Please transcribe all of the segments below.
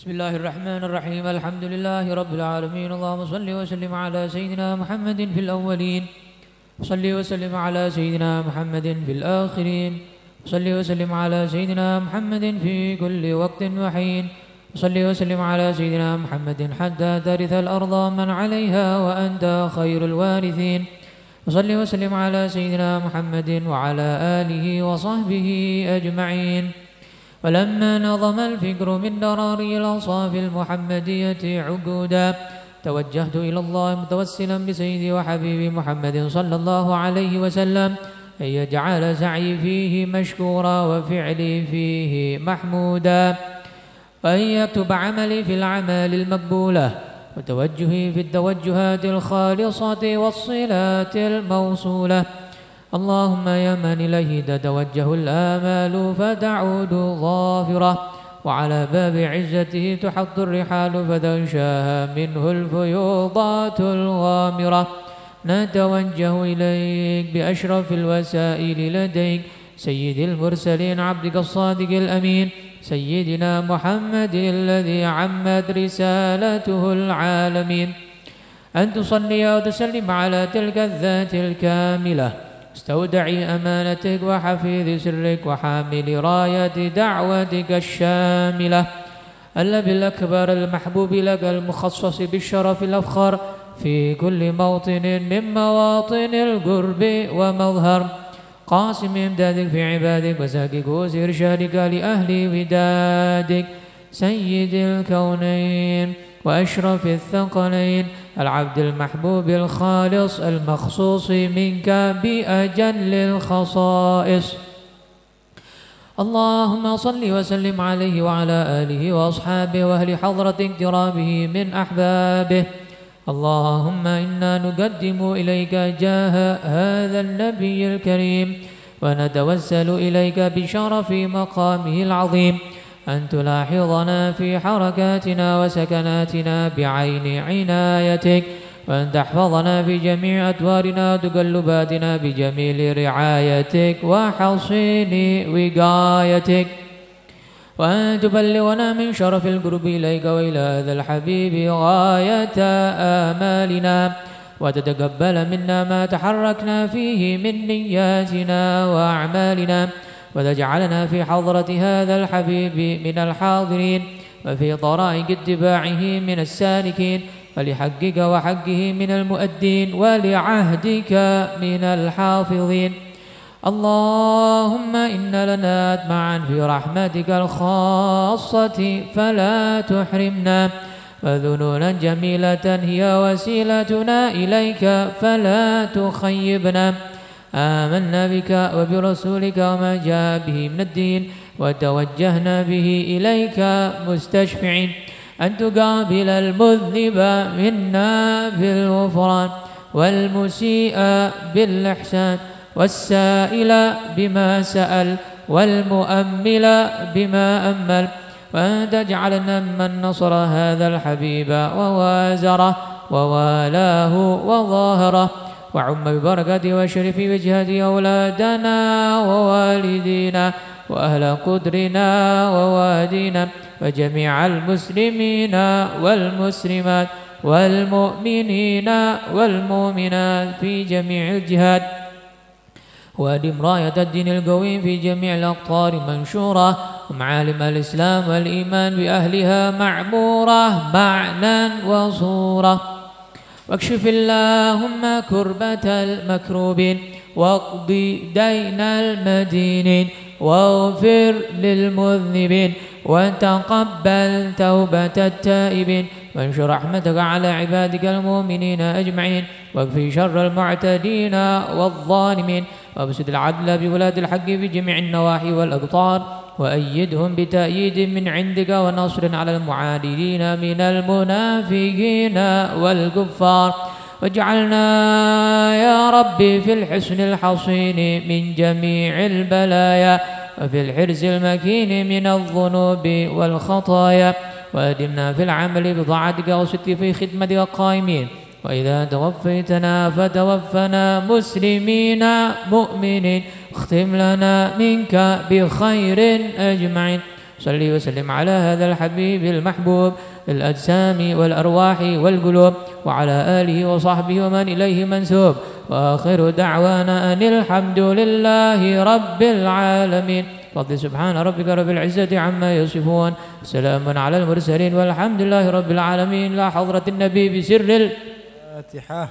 بسم الله الرحمن الرحيم. الحمد لله رب العالمين. اللهم صل وسلم على سيدنا محمد في الأولين، صل وسلم على سيدنا محمد في الآخرين، صل وسلم على سيدنا محمد في كل وقت وحين، صل وسلم على سيدنا محمد حتى ترث الأرض من عليها وأنت خير الوارثين، وصل وسلم على سيدنا محمد وعلى آله وصحبه أجمعين. ولما نظم الفكر من دراري الأوصاف المحمدية عقودا، توجهت إلى الله متوسلا بسيدي وحبيبي محمد صلى الله عليه وسلم أن يجعل سعي فيه مشكورا وفعلي فيه محمودا، وأن يكتب عملي في الأعمال المقبولة، وتوجهي في التوجهات الخالصة والصلات الموصولة. اللهم يا من إليه تتوجه الآمال فتعود ظافرة، وعلى باب عزته تحط الرحال فتنشاها منه الفيوضات الغامرة، نتوجه إليك بأشرف الوسائل لديك سيد المرسلين عبدك الصادق الأمين سيدنا محمد الذي عمت رسالته العالمين، أن تصلي وتسلم على تلك الذات الكاملة استودعي أمانتك وحفيظ سرك وحامل راية دعوتك الشاملة، النبي الأكبر المحبوب لك المخصص بالشرف الأفخر في كل موطن من مواطن القرب ومظهر، قاسم إمدادك في عبادك وساكك كؤوس إرشادك لأهل ودادك، سيد الكونين وأشرف الثقلين، العبد المحبوب الخالص المخصوص منك بأجل الخصائص. اللهم صل وسلم عليه وعلى آله وأصحابه وأهل حضرة اقترابه من أحبابه. اللهم إنا نقدم إليك جاه هذا النبي الكريم، ونتوسل إليك بشرف مقامه العظيم أن تلاحظنا في حركاتنا وسكناتنا بعين عنايتك، وأن تحفظنا في جميع أدوارنا وتقلباتنا بجميل رعايتك وحصين وقايتك، وأن تبلغنا من شرف القرب إليك وإلى هذا الحبيب غاية آمالنا، وتتقبل منا ما تحركنا فيه من نياتنا وأعمالنا، وتجعلنا في حضرة هذا الحبيب من الحاضرين، وفي طرائق اتباعه من السالكين، ولحقك وحقه من المؤدين، ولعهدك من الحافظين. اللهم إن لنا أطمعا في رحمتك الخاصة فلا تحرمنا، وذنونا جميلة هي وسيلتنا إليك فلا تخيبنا. آمنا بك وبرسولك وما جاء به من الدين، وتوجهنا به إليك مستشفعين أن تقابل المذنب منا بالغفران، والمسيء بالإحسان، والسائل بما سأل، والمؤمل بما أمل، وأن تجعلنا ممن نصر هذا الحبيب ووازره ووالاه وظاهره، وعم ببركة وشرف وجهة أولادنا ووالدينا وأهل قدرنا ووادينا وجميع المسلمين والمسلمات والمؤمنين والمؤمنات في جميع الجهات، وأدم راية الدين القويم في جميع الأقطار منشورة، ومعالم الإسلام والإيمان بأهلها معمورة معنى وصورة، واكشف اللهم كربة المكروبين، واقض دين المدينين، واغفر للمذنبين، وتقبل توبة التائبين، وانشر رحمتك على عبادك المؤمنين أجمعين، واكفي شر المعتدين والظالمين، وابسط العدل بولاد الحق في جميع النواحي والأقطار، وأيدهم بتأييد من عندك ونصر على المعاندين من المنافقين والكفار، واجعلنا يا ربي في الحسن الحصين من جميع البلايا، وفي الحرز المكين من الذنوب والخطايا، وأدمنا في العمل بطاعتك وصدق في خدمتك قائمين، وإذا توفيتنا فتوفنا مسلمين مؤمنين، اختم لنا منك بخير أجمعين. صل وسلم على هذا الحبيب المحبوب الأجسام والأرواح والقلوب وعلى آله وصحبه ومن إليه منسوب وآخر دعوانا أن الحمد لله رب العالمين. فضل سبحان ربك رب العزة عما يصفون، سلام على المرسلين والحمد لله رب العالمين. لا حضرة النبي بسر الفاتحة.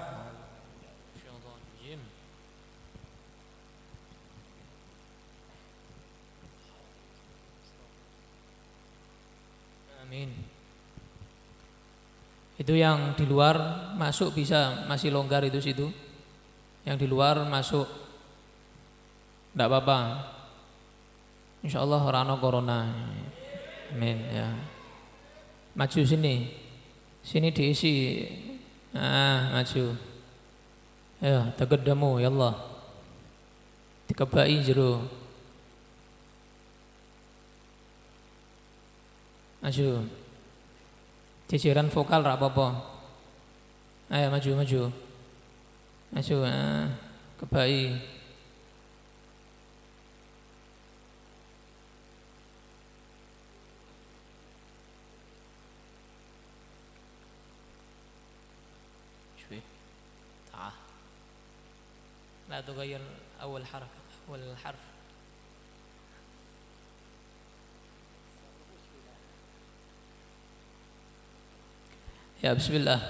Amin. Itu yang di luar masuk bisa, masih longgar itu situ. Yang di luar masuk tidak apa-apa. Insyaallah rano corona. Amin ya. Maju sini. Sini diisi. Maju. Ya, tegedemu ya Allah. Dikebai jero. Maju. Ciciran vokal ra apa-apa. Ayo maju. Maju, kebai. لا تغير أول حركة أول حرف. Ya bismillah.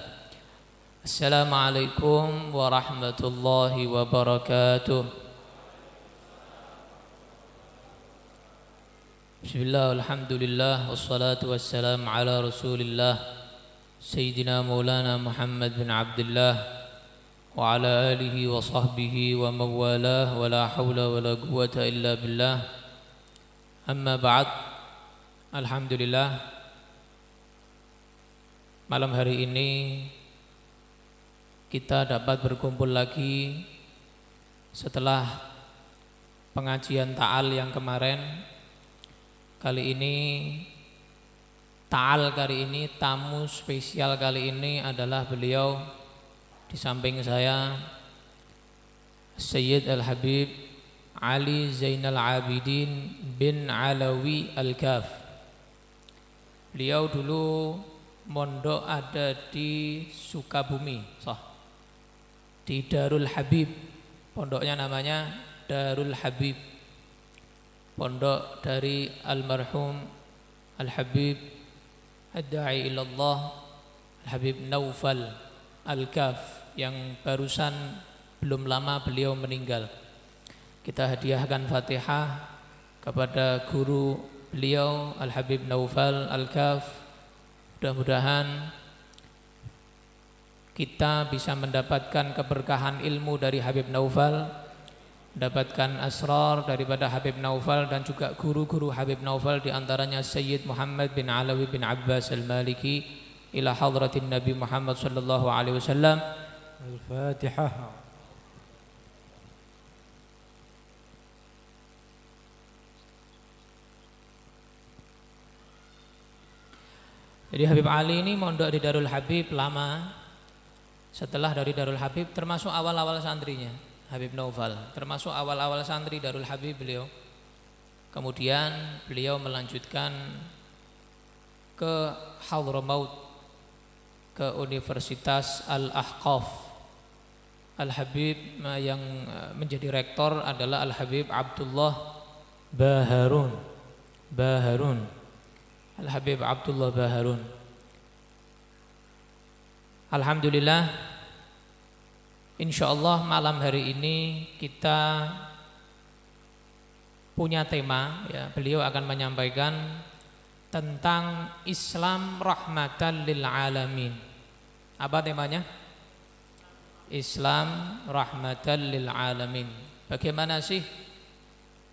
Assalamualaikum warahmatullahi wabarakatuh. Bismillah, alhamdulillah, wassalatu wassalamu ala rasulillah Sayyidina Maulana Muhammad bin Abdullah wa ala alihi wa sahbihi wa mawalah wa la hawla wa la quwwata illa billah. Amma ba'd. Alhamdulillah, malam hari ini kita dapat berkumpul lagi setelah pengajian ta'al yang kemarin. Kali ini ta'al kali ini, tamu spesial kali ini adalah beliau di samping saya, Sayyid Al-Habib Ali Zainal Abidin bin Alawi Al-Kaf. Beliau dulu mondok ada di Sukabumi, di Darul Habib. Pondoknya namanya Darul Habib. Pondok dari almarhum Al-Habib Ad-Da'i ilallah Al-Habib Naufal Al-Kaf, yang barusan belum lama beliau meninggal. Kita hadiahkan Fatihah kepada guru beliau Al-Habib Naufal Al-Kaf. Mudah-mudahan kita bisa mendapatkan keberkahan ilmu dari Habib Naufal, mendapatkan asrar daripada Habib Naufal dan juga guru-guru Habib Naufal, diantaranya Sayyid Muhammad bin Alawi bin Abbas Al-Maliki ila hadratin Nabi Muhammad sallallahu alaihi wasallam. Al-Fatihah. Jadi Habib Ali ini mondok di Darul Habib lama. Setelah dari Darul Habib, termasuk awal-awal santrinya Habib Naufal, termasuk awal-awal santri Darul Habib beliau. Kemudian beliau melanjutkan ke Hadramaut, ke Universitas Al-Ahqaf. Al-Habib yang menjadi rektor adalah Al-Habib Abdullah Baharun. Al-Habib Abdullah Baharun. Alhamdulillah, insyaallah malam hari ini kita punya tema, ya, beliau akan menyampaikan tentang Islam rahmatan lil alamin. Apa temanya? Islam rahmatan lil alamin. Bagaimana sih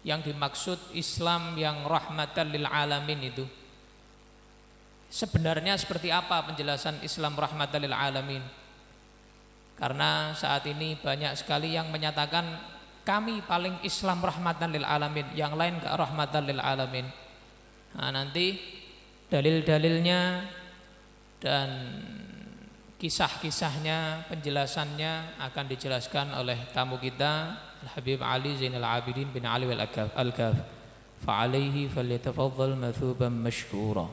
yang dimaksud Islam yang rahmatan lil alamin itu? Sebenarnya seperti apa penjelasan Islam rahmatan lil alamin? Karena saat ini banyak sekali yang menyatakan kami paling Islam rahmatan lil alamin, yang lain enggak rahmatan lil alamin. Nah, nanti dalil-dalilnya dan kisah-kisahnya, penjelasannya akan dijelaskan oleh tamu kita Al-Habib Ali Zainal Abidin bin Ali Al-Kaf. فعليه فليتفضل مثوبا مشكورا.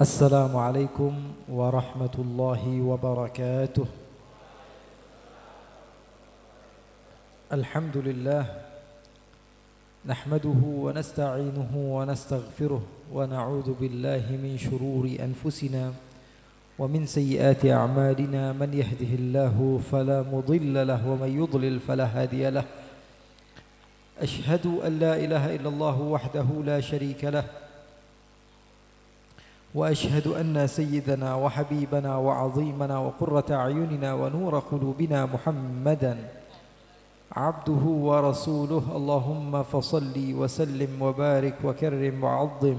السلام عليكم ورحمة الله وبركاته. الحمد لله نحمده ونستعينه ونستغفره ونعوذ بالله من شرور أنفسنا ومن سيئات أعمالنا. من يهده الله فلا مضل له ومن يضلل فلا هادي له. أشهد أن لا إله إلا الله وحده لا شريك له، وأشهد أن سيدنا وحبيبنا وعظيمنا وقرة أعيننا ونور قلوبنا محمدا عبده ورسوله. اللهم فصل وسلم وبارك وكرم وعظم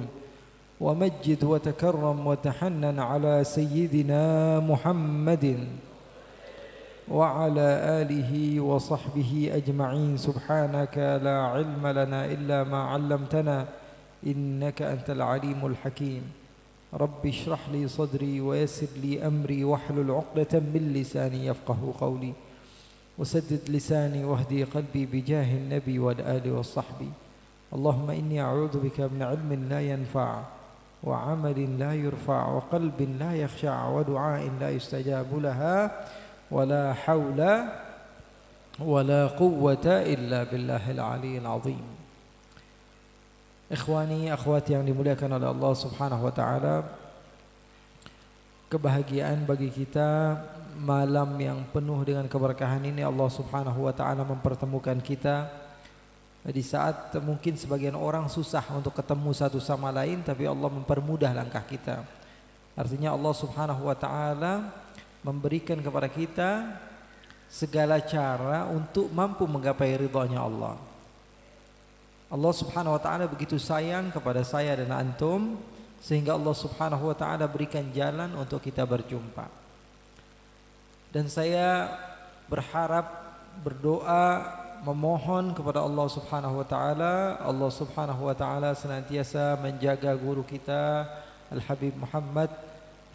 ومجد وتكرم وتحنن على سيدنا محمد وعلى آله وصحبه أجمعين. سبحانك لا علم لنا إلا ما علمتنا إنك أنت العليم الحكيم. رب اشرح لي صدري ويسر لي أمري واحلل عقدة من لساني يفقه قولي وسدد لساني واهدي قلبي بجاه النبي والآل والصحب. اللهم إني أعوذ بك من علم لا ينفع وعمل لا يرفع وقلب لا يخشع ودعاء لا يستجاب لها ولا حول ولا قوة إلا بالله العلي العظيم. Ikhwani, akhwati yang dimuliakan oleh Allah Subhanahu wa taala, kebahagiaan bagi kita malam yang penuh dengan keberkahan ini. Allah Subhanahu wa taala mempertemukan kita di saat mungkin sebagian orang susah untuk ketemu satu sama lain, tapi Allah mempermudah langkah kita. Artinya Allah Subhanahu wa taala memberikan kepada kita segala cara untuk mampu menggapai ridhanya Allah. Allah Subhanahu wa taala begitu sayang kepada saya dan antum sehingga Allah Subhanahu wa taala berikan jalan untuk kita berjumpa. Dan saya berharap, berdoa, memohon kepada Allah Subhanahu wa taala, Allah Subhanahu wa taala senantiasa menjaga guru kita Al-Habib Muhammad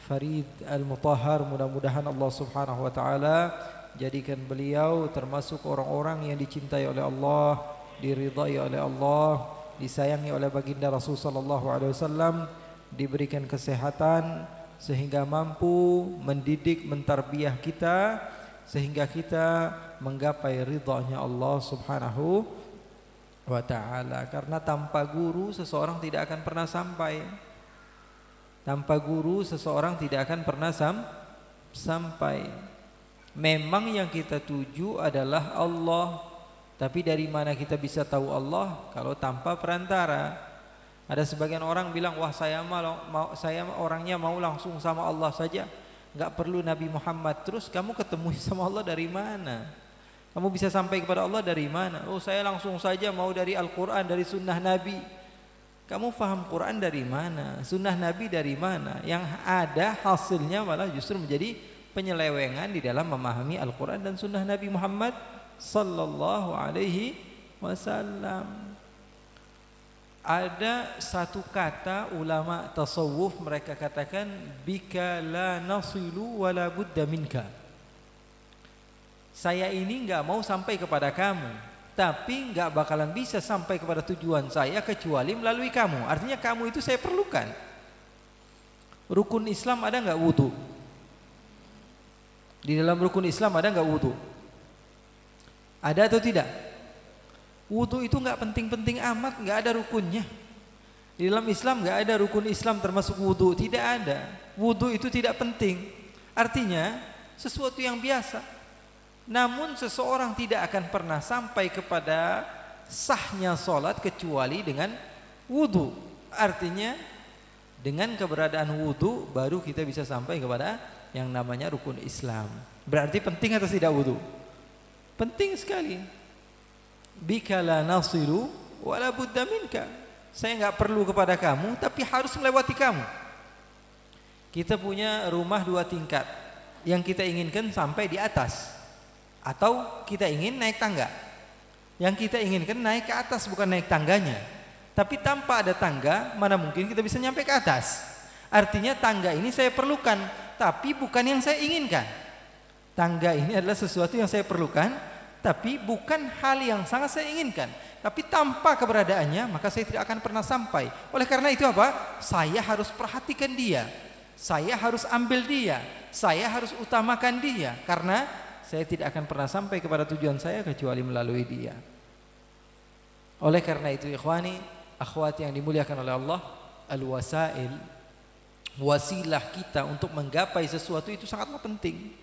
Farid Al-Mutahhar. Mudah-mudahan Allah Subhanahu wa taala jadikan beliau termasuk orang-orang yang dicintai oleh Allah, diridhai oleh Allah, disayangi oleh baginda Rasul sallallahu alaihi wasallam, diberikan kesehatan sehingga mampu mendidik, mentarbiyah kita sehingga kita menggapai ridhanya Allah Subhanahu wa taala. Karena tanpa guru seseorang tidak akan pernah sampai. Tanpa guru seseorang tidak akan pernah sampai. Memang yang kita tuju adalah Allah. Tapi dari mana kita bisa tahu Allah kalau tanpa perantara? Ada sebagian orang bilang, wah saya orangnya mau langsung sama Allah saja, nggak perlu Nabi Muhammad. Terus kamu ketemu sama Allah dari mana? Kamu bisa sampai kepada Allah dari mana? Oh saya langsung saja mau dari Al-Quran, dari sunnah Nabi. Kamu faham Quran dari mana? Sunnah Nabi dari mana? Yang ada hasilnya malah justru menjadi penyelewengan di dalam memahami Al-Quran dan sunnah Nabi Muhammad sallallahu alaihi wasallam. Ada satu kata ulama tasawuf, mereka katakan bika la nasilu wala budda minka. Saya ini enggak mau sampai kepada kamu, tapi enggak bakalan bisa sampai kepada tujuan saya kecuali melalui kamu. Artinya kamu itu saya perlukan. Rukun Islam ada enggak wudu? Di dalam rukun Islam ada enggak wudu? Ada atau tidak? Wudu itu enggak penting-penting amat, enggak ada rukunnya. Di dalam Islam nggak ada rukun Islam termasuk wudu, tidak ada. Wudu itu tidak penting. Artinya sesuatu yang biasa. Namun seseorang tidak akan pernah sampai kepada sahnya sholat kecuali dengan wudu. Artinya dengan keberadaan wudu baru kita bisa sampai kepada yang namanya rukun Islam. Berarti penting atau tidak wudu? Penting sekali. Bika la nasiru wala budda minka. Saya nggak perlu kepada kamu, tapi harus melewati kamu. Kita punya rumah 2 tingkat. Yang kita inginkan sampai di atas, atau kita ingin naik tangga. Yang kita inginkan naik ke atas, bukan naik tangganya. Tapi tanpa ada tangga, mana mungkin kita bisa nyampe ke atas. Artinya tangga ini saya perlukan, tapi bukan yang saya inginkan. Tangga ini adalah sesuatu yang saya perlukan, tapi bukan hal yang sangat saya inginkan. Tapi tanpa keberadaannya maka saya tidak akan pernah sampai. Oleh karena itu apa? Saya harus perhatikan dia. Saya harus ambil dia. Saya harus utamakan dia. Karena saya tidak akan pernah sampai kepada tujuan saya kecuali melalui dia. Oleh karena itu ikhwani, akhwati yang dimuliakan oleh Allah, al-wasail, wasilah kita untuk menggapai sesuatu itu sangatlah penting.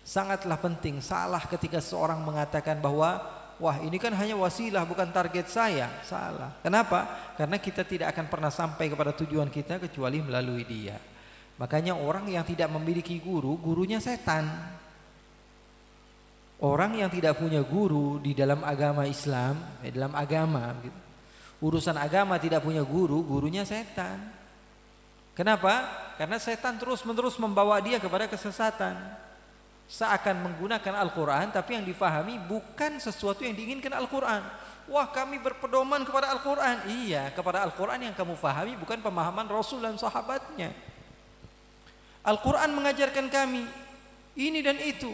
Sangatlah penting. Salah ketika seorang mengatakan bahwa wah ini kan hanya wasilah bukan target saya. Salah. Kenapa? Karena kita tidak akan pernah sampai kepada tujuan kita kecuali melalui dia. Makanya orang yang tidak memiliki guru, gurunya setan. Orang yang tidak punya guru di dalam agama Islam, dalam agama gitu. Urusan agama tidak punya guru, gurunya setan. Kenapa? Karena setan terus-menerus membawa dia kepada kesesatan. Seakan menggunakan Al-Quran, tapi yang difahami bukan sesuatu yang diinginkan Al-Quran. Wah kami berpedoman kepada Al-Quran. Iya, kepada Al-Quran yang kamu fahami bukan pemahaman Rasul dan sahabatnya. Al-Quran mengajarkan kami ini dan itu.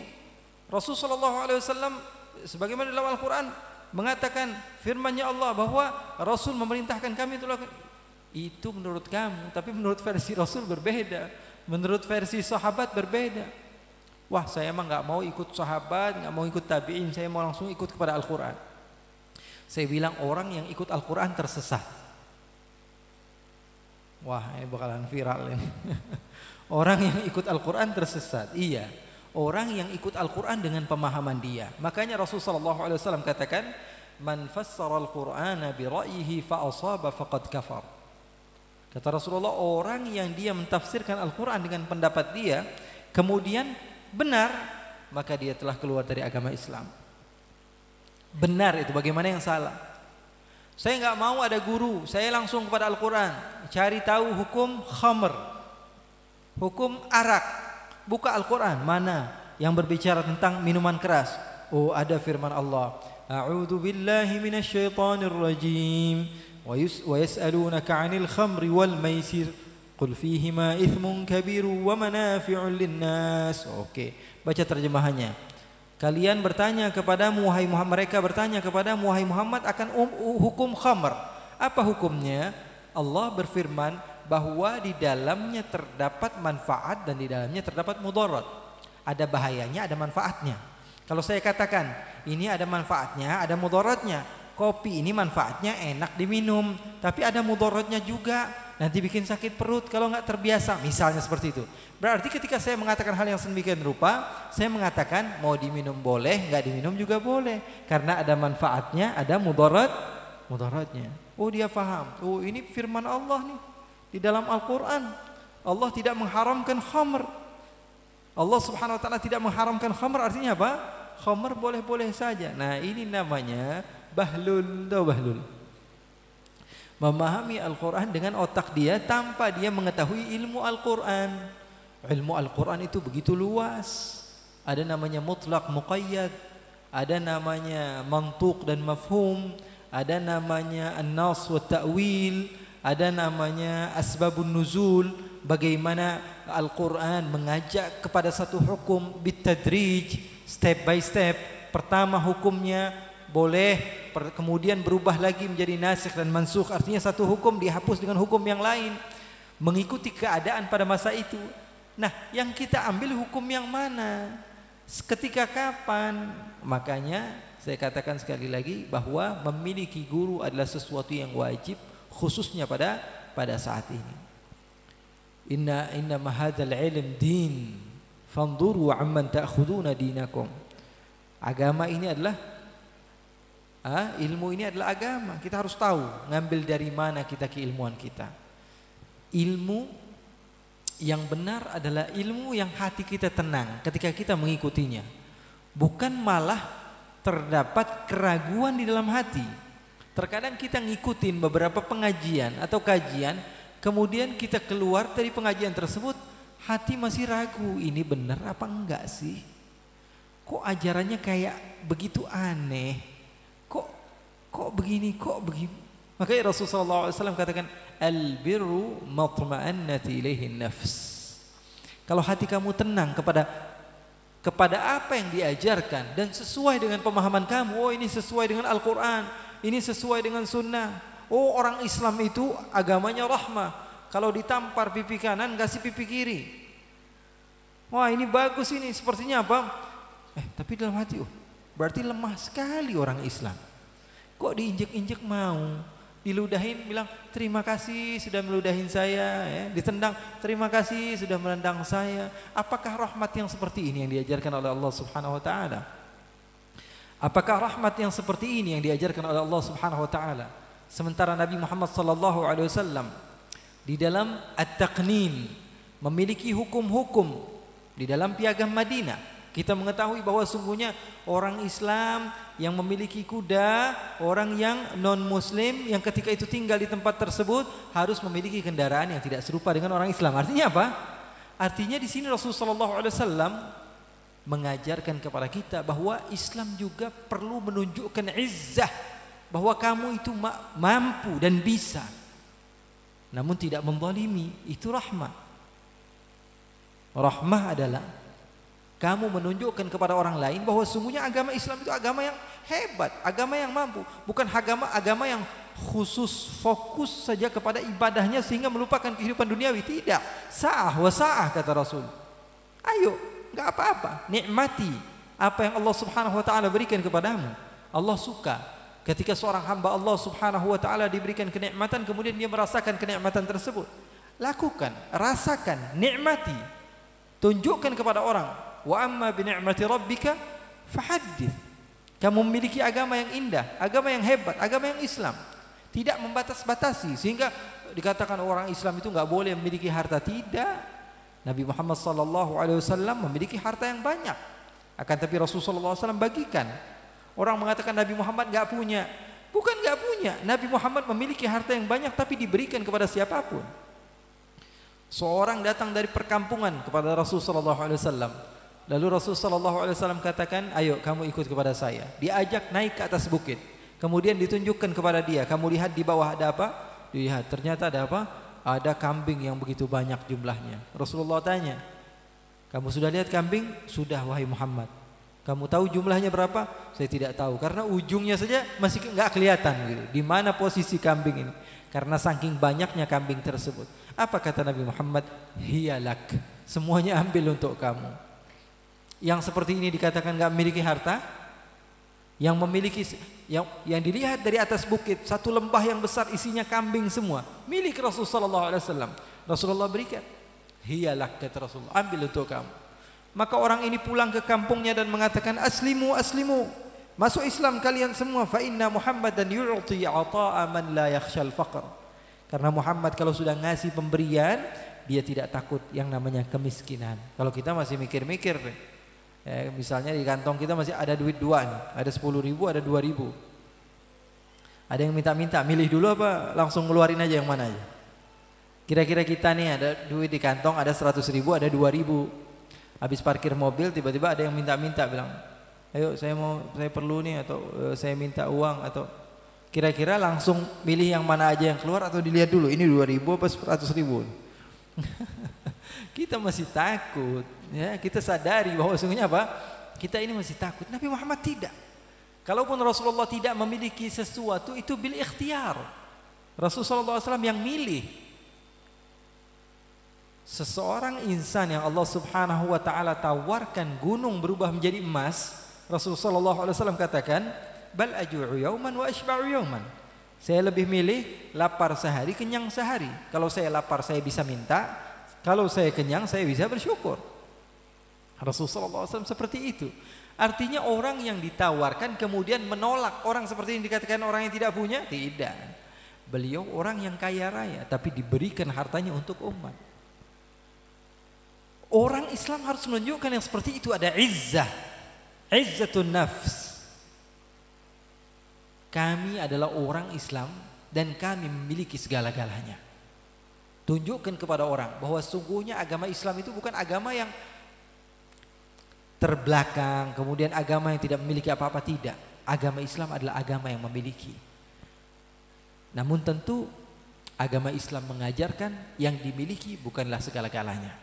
Rasulullah SAW sebagaimana dalam Al-Quran mengatakan firman-Nya Allah bahwa Rasul memerintahkan kami untuk lakukan. Itu menurut kamu, tapi menurut versi Rasul berbeda, menurut versi sahabat berbeda. Wah saya emang nggak mau ikut sahabat, nggak mau ikut tabi'in, saya mau langsung ikut kepada Al-Quran. Saya bilang orang yang ikut Al-Quran tersesat. Wah ini bakalan viral ini. Orang yang ikut Al-Quran tersesat. Iya, orang yang ikut Al-Quran dengan pemahaman dia. Makanya Rasulullah SAW katakan, man fassara Al-Qur'ana bi ra'yihi fa asaba faqad kafar. Kata Rasulullah, orang yang dia mentafsirkan Al-Quran dengan pendapat dia, kemudian benar, maka dia telah keluar dari agama Islam. Benar itu, bagaimana yang salah? Saya nggak mau ada guru, saya langsung kepada Al-Quran, cari tahu hukum khamr, hukum arak, buka Al-Quran, mana yang berbicara tentang minuman keras? Oh ada firman Allah, a'udzu billahi minasyaitonir rajim, wa yas'alunaka 'anil khamri wal maisir. Qul fihima ithmun kabiru wa manafi'un linnas. Oke, baca terjemahannya. Kalian bertanya kepadamu wahai Muhammad, mereka bertanya kepadamu wahai Muhammad akan hukum khamr. Apa hukumnya? Allah berfirman bahwa di dalamnya terdapat manfaat dan di dalamnya terdapat mudarat. Ada bahayanya, ada manfaatnya. Kalau saya katakan ini ada manfaatnya, ada mudaratnya. Kopi ini manfaatnya enak diminum, tapi ada mudaratnya juga. Nanti bikin sakit perut kalau nggak terbiasa, misalnya seperti itu. Berarti ketika saya mengatakan hal yang sedemikian rupa, saya mengatakan mau diminum boleh, nggak diminum juga boleh, karena ada manfaatnya, ada mudaratnya. Oh dia paham. Oh ini firman Allah nih di dalam Al-Quran. Allah tidak mengharamkan khamr. Allah Subhanahu Wa Taala tidak mengharamkan khamr. Artinya apa? Khamr boleh-boleh saja. Nah ini namanya bahlul. Tahu bahlul? Memahami Al-Quran dengan otak dia tanpa dia mengetahui ilmu Al-Quran. Ilmu Al-Quran itu begitu luas. Ada namanya mutlak muqayyad, ada namanya mantuq dan mafhum, ada namanya an-nas wa ta'wil, ada namanya asbabun nuzul, bagaimana Al-Quran mengajak kepada satu hukum bitadrij, step by step. Pertama hukumnya boleh, kemudian berubah lagi menjadi nasikh dan mansukh, artinya satu hukum dihapus dengan hukum yang lain, mengikuti keadaan pada masa itu. Nah yang kita ambil hukum yang mana, ketika kapan? Makanya saya katakan sekali lagi bahwa memiliki guru adalah sesuatu yang wajib khususnya pada saat ini. Inna mahadzal ilm din fanzuru amman ta'khuduna dinakum. Agama ini adalah ilmu ini adalah agama. Kita harus tahu ngambil dari mana kita keilmuan kita. Ilmu yang benar adalah ilmu yang hati kita tenang ketika kita mengikutinya. Bukan malah terdapat keraguan di dalam hati. Terkadang kita ngikutin beberapa pengajian atau kajian, kemudian kita keluar dari pengajian tersebut, hati masih ragu, ini benar apa enggak sih? Kok ajarannya kayak begitu aneh? Kok begini, kok begini? Makanya Rasulullah SAW katakan, al-birru matma'annati ilaihi nafs. Kalau hati kamu tenang kepada apa yang diajarkan dan sesuai dengan pemahaman kamu, oh ini sesuai dengan Al-Quran, ini sesuai dengan sunnah. Oh orang Islam itu agamanya rahmah. Kalau ditampar pipi kanan kasih pipi kiri. Wah ini bagus ini, sepertinya apa? Tapi dalam hati, berarti lemah sekali orang Islam. Kok diinjek-injek mau? Diludahin bilang terima kasih sudah meludahin saya, ya. Ditendang terima kasih sudah menendang saya. Apakah rahmat yang seperti ini yang diajarkan oleh Allah Subhanahu wa taala? Apakah rahmat yang seperti ini yang diajarkan oleh Allah Subhanahu wa taala? Sementara Nabi Muhammad sallallahu alaihi wasallam di dalam At-Taqnin memiliki hukum-hukum di dalam Piagam Madinah. Kita mengetahui bahwa sungguhnya orang Islam yang memiliki kuda, orang yang non-muslim yang ketika itu tinggal di tempat tersebut harus memiliki kendaraan yang tidak serupa dengan orang Islam. Artinya apa? Artinya di sini Rasulullah sallallahu alaihi wasallam mengajarkan kepada kita bahwa Islam juga perlu menunjukkan izzah, bahwa kamu itu mampu dan bisa, namun tidak menzalimi. Itu rahmah. Rahmah adalah kamu menunjukkan kepada orang lain bahwa sungguhnya agama Islam itu agama yang hebat, agama yang mampu, bukan agama yang khusus fokus saja kepada ibadahnya sehingga melupakan kehidupan duniawi. Tidak. Sa'ah wa sa'ah kata Rasul. Ayo, enggak apa-apa, nikmati apa yang Allah Subhanahu wa taala berikan kepadamu. Allah suka ketika seorang hamba Allah Subhanahu wa taala diberikan kenikmatan kemudian dia merasakan kenikmatan tersebut. Lakukan, rasakan, nikmati. Tunjukkan kepada orang. Wa amma bi ni'mati rabbika fahaddits. Kamu memiliki agama yang indah, agama yang hebat, agama yang Islam. Tidak membatas-batasi sehingga dikatakan orang Islam itu enggak boleh memiliki harta. Tidak. Nabi Muhammad sallallahu alaihi wasallam memiliki harta yang banyak. Akan tapi Rasulullah SAW bagikan. Orang mengatakan Nabi Muhammad enggak punya. Bukan enggak punya. Nabi Muhammad memiliki harta yang banyak tapi diberikan kepada siapapun. Seorang datang dari perkampungan kepada Rasulullah SAW. Lalu Rasulullah SAW katakan, ayo kamu ikut kepada saya. Diajak naik ke atas bukit. Kemudian ditunjukkan kepada dia, kamu lihat di bawah ada apa? Dilihat, ternyata ada apa? Ada kambing yang begitu banyak jumlahnya. Rasulullah tanya, kamu sudah lihat kambing? Sudah wahai Muhammad. Kamu tahu jumlahnya berapa? Saya tidak tahu, karena ujungnya saja masih enggak kelihatan gitu. Di mana posisi kambing ini? Karena saking banyaknya kambing tersebut. Apa kata Nabi Muhammad? Hiyalak. Semuanya ambil untuk kamu. Yang seperti ini dikatakan enggak memiliki harta, yang memiliki yang dilihat dari atas bukit satu lembah yang besar isinya kambing semua, milik Rasulullah sallallahu alaihi wasallam. Rasulullah berikan. Hiyalak kata Rasulullah, ambil untuk kamu. Maka orang ini pulang ke kampungnya dan mengatakan aslimu aslimu. Masuk Islam kalian semua, fa inna Muhammadan yu'ti 'ata'a man la yakhshal faqr. Karena Muhammad kalau sudah ngasih pemberian, dia tidak takut yang namanya kemiskinan. Kalau kita masih mikir-mikir, misalnya di kantong kita masih ada duit 2 nih, ada 10.000, ada 2.000. Ada yang minta-minta, milih dulu apa langsung ngeluarin aja yang mana aja. Kira-kira kita nih ada duit di kantong, ada 100.000, ada 2.000. Habis parkir mobil tiba-tiba ada yang minta-minta bilang, ayo saya perlu nih, atau saya minta uang, atau kira-kira langsung pilih yang mana aja yang keluar atau dilihat dulu ini 2.000 apa 100.000. Kita masih takut, ya, kita sadari bahwa sesungguhnya apa? Kita ini masih takut. Nabi Muhammad tidak. Kalaupun Rasulullah tidak memiliki sesuatu itu bil ikhtiar. Rasulullah SAW yang milih. Seseorang insan yang Allah Subhanahu wa taala tawarkan gunung berubah menjadi emas, Rasulullah SAW katakan, "Bal aju'u yauman wa ashba'u yauman." Saya lebih milih lapar sehari, kenyang sehari. Kalau saya lapar saya bisa minta, kalau saya kenyang saya bisa bersyukur. Rasulullah SAW seperti itu. Artinya orang yang ditawarkan kemudian menolak, orang seperti yang dikatakan orang yang tidak punya, tidak. Beliau orang yang kaya raya tapi diberikan hartanya untuk umat. Orang Islam harus menunjukkan yang seperti itu, ada izzah, izzatun nafs. Kami adalah orang Islam dan kami memiliki segala-galanya. Tunjukkan kepada orang bahwa sungguhnya agama Islam itu bukan agama yang terbelakang, kemudian agama yang tidak memiliki apa-apa, tidak. Agama Islam adalah agama yang memiliki. Namun tentu agama Islam mengajarkan yang dimiliki bukanlah segala-galanya.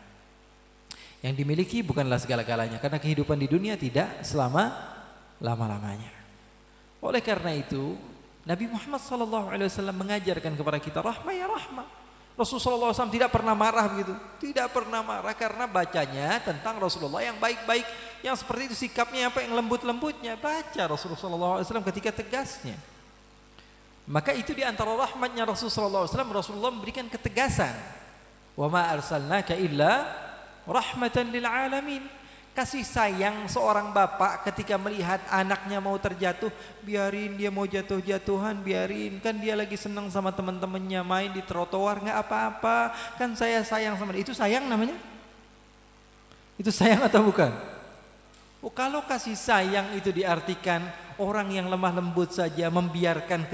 Yang dimiliki bukanlah segala-galanya, karena kehidupan di dunia tidak selama lama-lamanya. Oleh karena itu Nabi Muhammad SAW mengajarkan kepada kita rahmah ya rahmah. Rasulullah SAW tidak pernah marah begitu, tidak pernah marah, karena bacanya tentang Rasulullah yang baik-baik, yang seperti itu sikapnya, apa yang lembut-lembutnya. Baca Rasulullah SAW ketika tegasnya. Maka itu diantara rahmatnya Rasulullah SAW, Rasulullah memberikan ketegasan. Wa ma arsalnaka illa rahmatan lil alamin. Kasih sayang seorang bapak ketika melihat anaknya mau terjatuh, biarin dia mau jatuh-jatuhan, biarin, kan dia lagi senang sama teman-temannya main di trotoar, nggak apa-apa, kan saya sayang sama dia. Itu sayang namanya? Itu sayang atau bukan? Oh, kalau kasih sayang itu diartikan orang yang lemah lembut saja membiarkan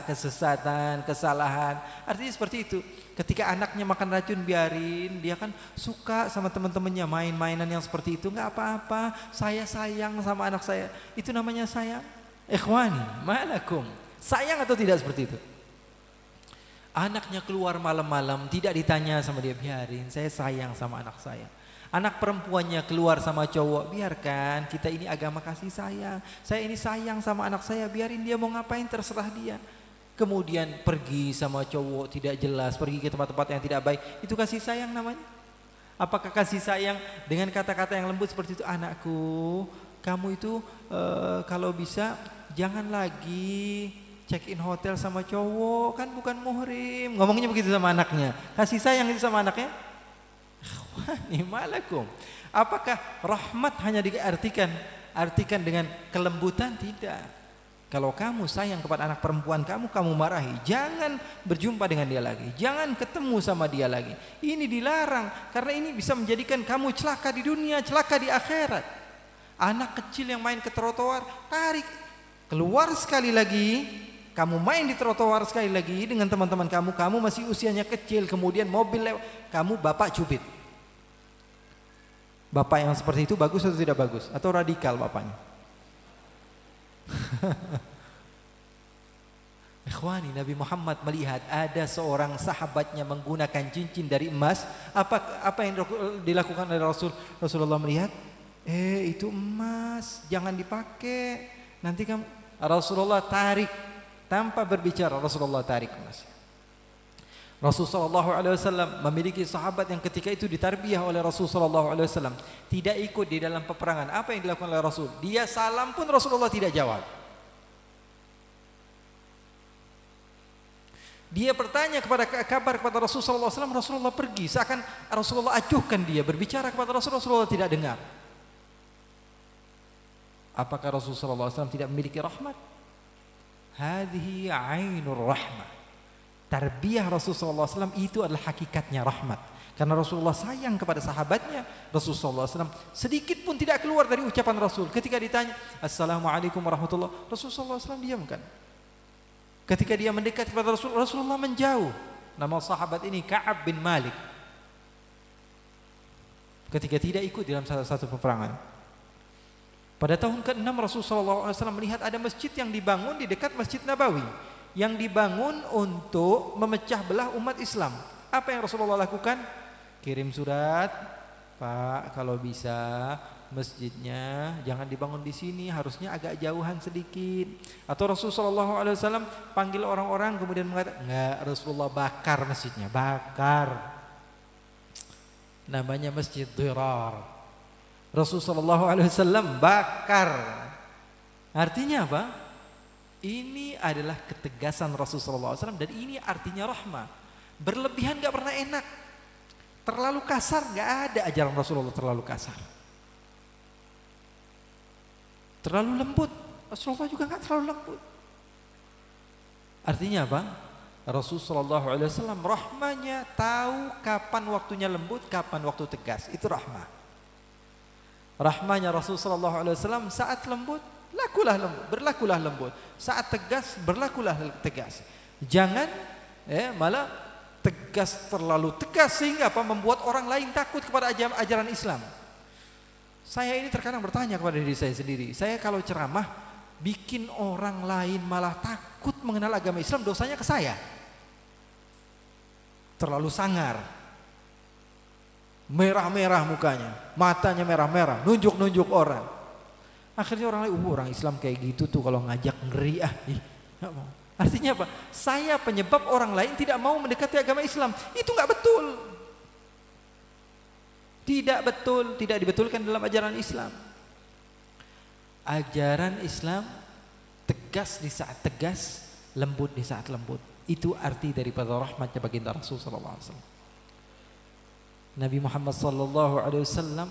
kesesatan, kesalahan, artinya seperti itu. Ketika anaknya makan racun, biarin, dia kan suka sama teman-temannya main-mainan yang seperti itu, nggak apa-apa, saya sayang sama anak saya. Itu namanya sayang. Ikhwani, malakum. Sayang atau tidak seperti itu? Anaknya keluar malam-malam, tidak ditanya sama dia, biarin, saya sayang sama anak saya. Anak perempuannya keluar sama cowok, biarkan, kita ini agama kasih sayang. Saya ini sayang sama anak saya, biarin dia mau ngapain terserah dia. Kemudian pergi sama cowok tidak jelas, pergi ke tempat-tempat yang tidak baik, itu kasih sayang namanya? Apakah kasih sayang dengan kata-kata yang lembut seperti itu? Anakku, kamu itu kalau bisa jangan lagi check in hotel sama cowok, kan bukan muhrim. Ngomongnya begitu sama anaknya. Kasih sayang itu sama anaknya? Malakum. Apakah rahmat hanya diartikan dengan kelembutan? Tidak. Kalau kamu sayang kepada anak perempuan kamu, kamu marahi, jangan berjumpa dengan dia lagi, jangan ketemu sama dia lagi. Ini dilarang karena ini bisa menjadikan kamu celaka di dunia, celaka di akhirat. Anak kecil yang main ke trotoar, tarik keluar sekali lagi. Kamu main di trotoar sekali lagi dengan teman-teman kamu, kamu masih usianya kecil, kemudian mobil lewat, kamu bapak cubit. Bapak yang seperti itu bagus atau tidak bagus? Atau radikal bapaknya? Ikhwani, Nabi Muhammad melihat ada seorang sahabatnya menggunakan cincin dari emas. Apa yang dilakukan oleh Rasulullah melihat, itu emas, jangan dipakai. Nanti kamu, Rasulullah tarik tanpa berbicara, Rasulullah tarik emas. Rasulullah SAW memiliki sahabat yang ketika itu ditarbiyah oleh Rasulullah SAW, tidak ikut di dalam peperangan. Apa yang dilakukan oleh Rasul? Dia salam pun Rasulullah tidak jawab. Dia bertanya kabar kepada Rasulullah SAW, Rasulullah pergi. Seakan Rasulullah acuhkan dia, berbicara kepada Rasulullah tidak dengar. Apakah Rasulullah SAW tidak memiliki rahmat? Hadhihi ainur rahmah. Tarbiyah Rasulullah SAW itu adalah hakikatnya rahmat. Karena Rasulullah sayang kepada sahabatnya. Rasulullah SAW sedikit pun tidak keluar dari ucapan Rasul. Ketika ditanya Assalamualaikum warahmatullahi, Rasulullah SAW diamkan. Ketika dia mendekat kepada Rasul, Rasulullah menjauh. Nama sahabat ini Ka'ab bin Malik. Ketika tidak ikut dalam salah satu peperangan. Pada tahun ke-6 Rasulullah SAW melihat ada masjid yang dibangun di dekat Masjid Nabawi, yang dibangun untuk memecah belah umat Islam. Apa yang Rasulullah lakukan? Kirim surat, Pak, kalau bisa masjidnya jangan dibangun di sini, harusnya agak jauhan sedikit. Atau Rasulullah SAW panggil orang-orang kemudian mengatakan, enggak, Rasulullah bakar masjidnya, bakar. Namanya Masjid Dirar. Rasulullah SAW bakar. Artinya apa? Ini adalah ketegasan Rasulullah SAW dan ini artinya rahmah. Berlebihan gak pernah enak. Terlalu kasar gak ada ajaran Rasulullah terlalu kasar. Terlalu lembut, Rasulullah juga gak terlalu lembut. Artinya apa? Rasulullah SAW rahmanya tahu kapan waktunya lembut, kapan waktu tegas. Itu rahmah. Rahmanya Rasulullah SAW saat lembut, lakulah lembut, berlakulah lembut. Saat tegas, berlakulah tegas. Jangan malah tegas, terlalu tegas sehingga apa? Membuat orang lain takut kepada ajaran Islam. Saya ini terkadang bertanya kepada diri saya sendiri. Saya kalau ceramah bikin orang lain malah takut mengenal agama Islam, dosanya ke saya. Terlalu sangar. Merah-merah mukanya, matanya merah-merah, nunjuk-nunjuk orang. Akhirnya orang lain, orang Islam kayak gitu tuh kalau ngajak ngeri nggak mau. Artinya apa? Saya penyebab orang lain tidak mau mendekati agama Islam. Itu nggak betul. Tidak betul, tidak dibetulkan dalam ajaran Islam. Ajaran Islam tegas di saat tegas, lembut di saat lembut. Itu arti daripada rahmatnya baginda Rasul sallallahu alaihi wasallam. Nabi Muhammad sallallahu alaihi wasallam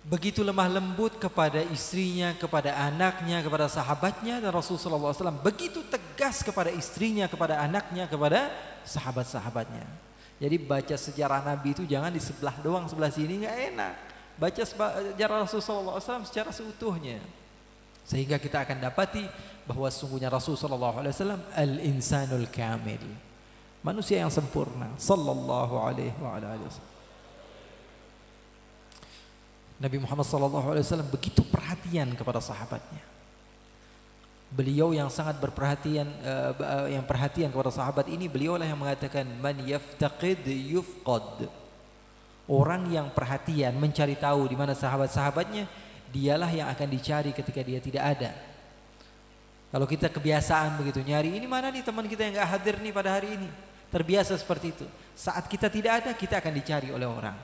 begitu lemah lembut kepada istrinya, kepada anaknya, kepada sahabatnya, dan Rasul sallallahu alaihi wasallam begitu tegas kepada istrinya, kepada anaknya, kepada sahabat-sahabatnya. Jadi baca sejarah Nabi itu jangan di sebelah doang, sebelah sini nggak enak. Baca sejarah Rasul sallallahu alaihi wasallam secara seutuhnya. Sehingga kita akan dapati bahwa sungguhnya Rasul sallallahu alaihi wasallam al-insanul kamil. Manusia yang sempurna sallallahu alaihi wasallam. Nabi Muhammad sallallahu alaihi wasallam begitu perhatian kepada sahabatnya. Beliau yang sangat berperhatian, yang perhatian kepada sahabat ini, beliaulah yang mengatakan man yaftaqid yufqad. Orang yang perhatian, mencari tahu di mana sahabat-sahabatnya, dialah yang akan dicari ketika dia tidak ada. Kalau kita kebiasaan begitu nyari, ini mana nih teman kita yang enggak hadir nih pada hari ini. Terbiasa seperti itu. Saat kita tidak ada, kita akan dicari oleh orang.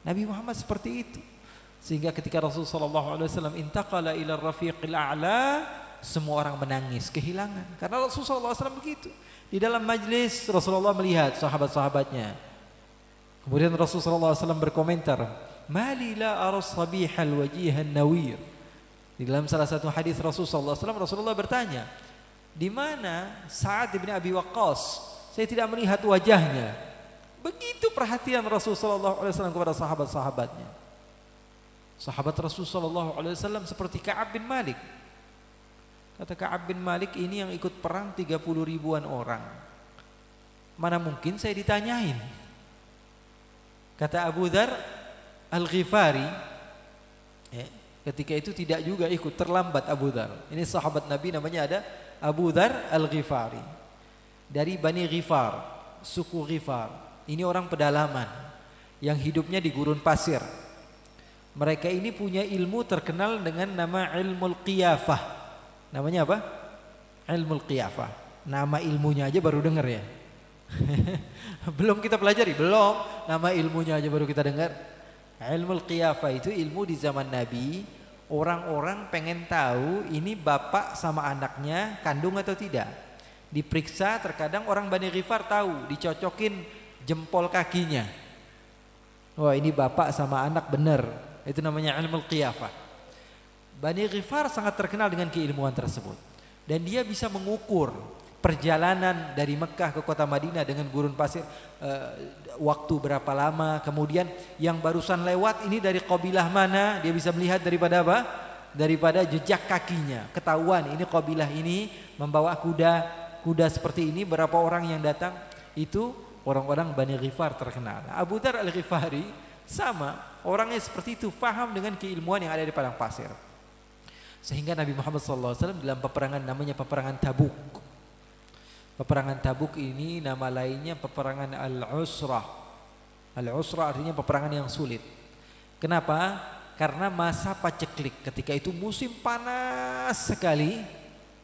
Nabi Muhammad seperti itu. Sehingga ketika Rasulullah SAW intaqala ila rafiqil a'la, semua orang menangis kehilangan. Karena Rasulullah SAW begitu. Di dalam majlis Rasulullah melihat sahabat-sahabatnya. Kemudian Rasulullah SAW berkomentar, "Mali la aras sabihal wajihan nawir." Di dalam salah satu hadis Rasulullah SAW, Rasulullah bertanya, "Di mana Sa'ad bin Abi Waqqas? Saya tidak melihat wajahnya." Begitu perhatian Rasulullah SAW kepada sahabat-sahabatnya. Sahabat Rasulullah SAW seperti Ka'ab bin Malik. Kata Ka'ab bin Malik, ini yang ikut perang 30 ribuan orang. Mana mungkin saya ditanyain. Kata Abu Dzar Al-Ghifari, ketika itu tidak juga ikut, terlambat Abu Dzar. Ini sahabat Nabi, namanya ada Abu Dzar Al-Ghifari. Dari Bani Ghifar, suku Ghifar. Ini orang pedalaman yang hidupnya di gurun pasir. Mereka ini punya ilmu terkenal dengan nama ilmul qiyafah. Namanya apa? Ilmul qiyafah. Nama ilmunya aja baru dengar ya. Belum kita pelajari, belum. Nama ilmunya aja baru kita dengar. Ilmul qiyafah itu ilmu di zaman Nabi. Orang-orang pengen tahu ini bapak sama anaknya kandung atau tidak. Diperiksa, terkadang orang Bani Ghifar tahu, dicocokin jempol kakinya. Wah, ini bapak sama anak benar. Itu namanya ilmul qiyafah. Bani Ghifar sangat terkenal dengan keilmuan tersebut. Dan dia bisa mengukur perjalanan dari Mekah ke kota Madinah dengan gurun pasir, waktu berapa lama. Kemudian yang barusan lewat ini dari kabilah mana, dia bisa melihat daripada apa? Daripada jejak kakinya. Ketahuan ini kabilah ini membawa kuda seperti ini. Berapa orang yang datang, itu orang-orang Bani Ghifar terkenal. Abu Dzar Al-Ghifari sama, orangnya seperti itu, faham dengan keilmuan yang ada di padang pasir. Sehingga Nabi Muhammad SAW dalam peperangan, namanya peperangan Tabuk. Peperangan Tabuk ini nama lainnya peperangan Al-Usrah. Al-Usrah artinya peperangan yang sulit. Kenapa? Karena masa paceklik. Ketika itu musim panas sekali,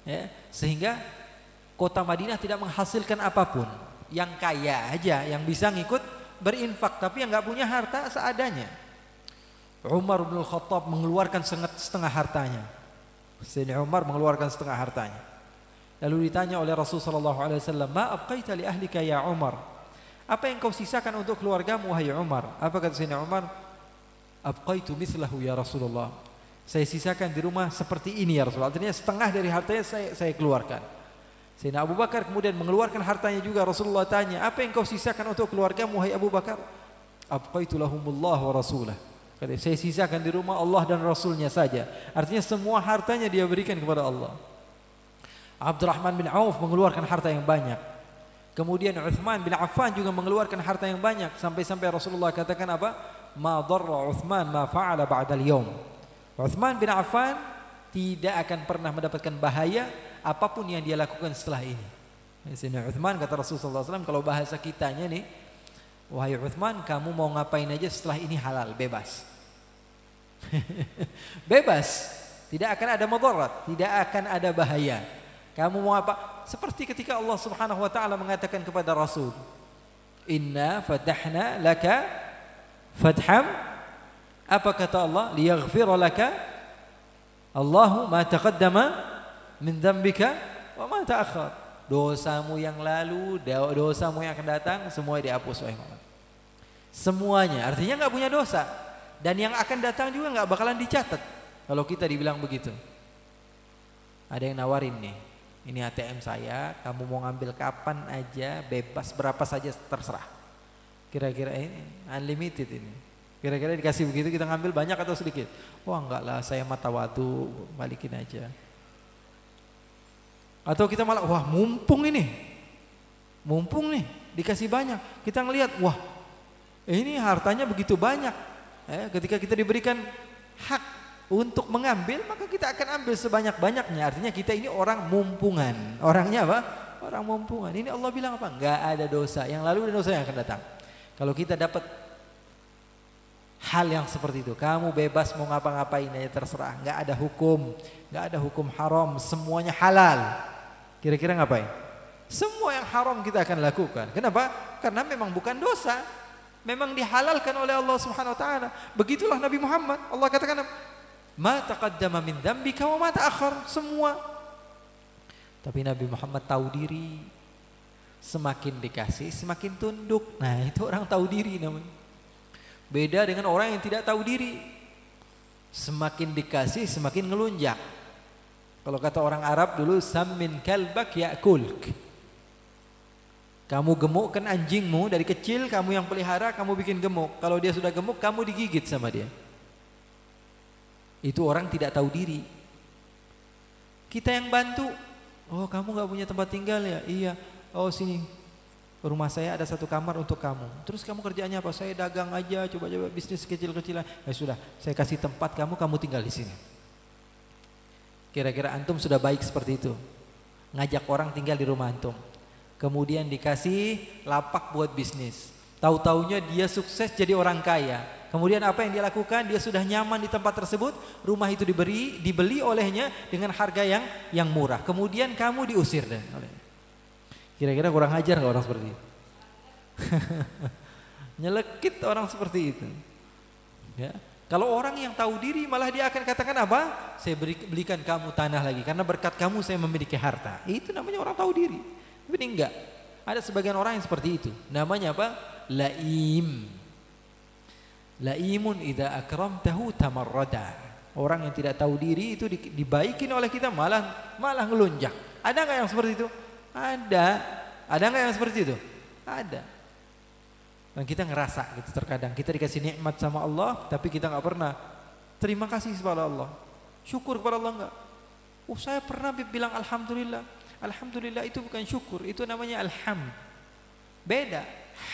ya, sehingga kota Madinah tidak menghasilkan apapun. Yang kaya aja yang bisa ngikut berinfak, tapi yang nggak punya harta seadanya. Umar bin Khattab mengeluarkan setengah hartanya. Sayyidina Umar mengeluarkan setengah hartanya. Lalu ditanya oleh Rasulullah SAW, "Ma abqaita li ahlika ya Umar?" Apa yang kau sisakan untuk keluargamu wahai Umar? Apa kata Sayyidina Umar? "Abqaitu mithlahu ya Rasulullah." Saya sisakan di rumah seperti ini ya Rasulullah. Artinya setengah dari hartanya saya keluarkan. Sayyidina Abu Bakar kemudian mengeluarkan hartanya juga. Rasulullah tanya, "Apa yang kau sisakan untuk keluargamu wahai Abu Bakar?" "Abqaitu lahumullah wa rasulah." Saya sisakan di rumah Allah dan Rasulnya saja. Artinya semua hartanya dia berikan kepada Allah. Abdurrahman bin Auf mengeluarkan harta yang banyak. Kemudian Uthman bin Affan juga mengeluarkan harta yang banyak. Sampai-sampai Rasulullah katakan apa? "Ma dharra Uthman ma fa'ala ba'dal yawm." Uthman bin Affan tidak akan pernah mendapatkan bahaya apapun yang dia lakukan setelah ini. Sayyidina Uthman kata Rasulullah SAW, kalau bahasa kitanya nih, "Wahai Uthman, kamu mau ngapain aja setelah ini halal, bebas." Bebas, tidak akan ada mudarat, tidak akan ada bahaya. Kamu mau apa? Seperti ketika Allah Subhanahu wa taala mengatakan kepada Rasul, "Inna fatahna laka fatham." Apa kata Allah? "Liyaghfira laka Allahu ma taqaddama min dzambika wa ma ta'akhkhar." Dosamu yang lalu, dosamu yang akan datang, semua dihapus wahai Muhammad. Semuanya, artinya enggak punya dosa. Dan yang akan datang juga enggak bakalan dicatat. Kalau kita dibilang begitu. Ada yang nawarin nih, "Ini ATM saya, kamu mau ngambil kapan aja, bebas berapa saja terserah." Kira-kira ini unlimited ini. Kira-kira dikasih begitu kita ngambil banyak atau sedikit? Wah enggak lah, saya mata watu, balikin aja. Atau kita malah, wah mumpung nih, dikasih banyak. Kita ngelihat, wah ini hartanya begitu banyak. Ketika kita diberikan hak untuk mengambil, maka kita akan ambil sebanyak-banyaknya. Artinya kita ini orang mumpungan. Orangnya apa? Orang mumpungan. Ini Allah bilang apa? Enggak ada dosa yang lalu dan dosa yang akan datang. Kalau kita dapat hal yang seperti itu, kamu bebas mau ngapa-ngapain aja terserah, nggak ada hukum haram, semuanya halal. Kira-kira ngapain? Semua yang haram kita akan lakukan. Kenapa? Karena memang bukan dosa, memang dihalalkan oleh Allah Subhanahu Wa Taala. Begitulah Nabi Muhammad. Allah katakan, "Ma taqaddama min dzambika wa ma ta'akhkhar." Semua. Tapi Nabi Muhammad tahu diri. Semakin dikasih, semakin tunduk. Nah, itu orang tahu diri namanya. Beda dengan orang yang tidak tahu diri. Semakin dikasih semakin ngelunjak. Kalau kata orang Arab dulu, "Sammin kalbak ya'kulk." Kamu gemukkan anjingmu dari kecil, kamu yang pelihara, kamu bikin gemuk. Kalau dia sudah gemuk, kamu digigit sama dia. Itu orang tidak tahu diri. Kita yang bantu. "Oh, kamu gak punya tempat tinggal ya?" "Iya." "Oh, sini, rumah saya ada satu kamar untuk kamu." "Terus kamu kerjaannya apa?" "Saya dagang aja, coba-coba bisnis kecil-kecilan." "Ya sudah, saya kasih tempat kamu tinggal di sini." Kira-kira antum sudah baik seperti itu? Ngajak orang tinggal di rumah antum, kemudian dikasih lapak buat bisnis. Tahu-taunya dia sukses jadi orang kaya. Kemudian apa yang dia lakukan? Dia sudah nyaman di tempat tersebut, rumah itu dibeli olehnya dengan harga yang murah. Kemudian kamu diusir dan olehnya. Kira-kira kurang ajar nggak orang seperti itu? Nyelekit orang seperti itu. Ya. Kalau orang yang tahu diri malah dia akan katakan apa? "Saya belikan kamu tanah lagi karena berkat kamu saya memiliki harta." Itu namanya orang tahu diri. Tapi ini enggak. Ada sebagian orang yang seperti itu. Namanya apa? Laim. Laimun idza akramtahu tamarrada. Orang yang tidak tahu diri itu dibaikin oleh kita malah ngelunjak. Ada enggak yang seperti itu? Ada. Ada enggak yang seperti itu? Ada. Dan kita ngerasa gitu terkadang kita dikasih nikmat sama Allah, tapi kita nggak pernah terima kasih kepada Allah, syukur kepada Allah enggak. Saya pernah bilang alhamdulillah. Alhamdulillah itu bukan syukur, itu namanya alhamd. Beda,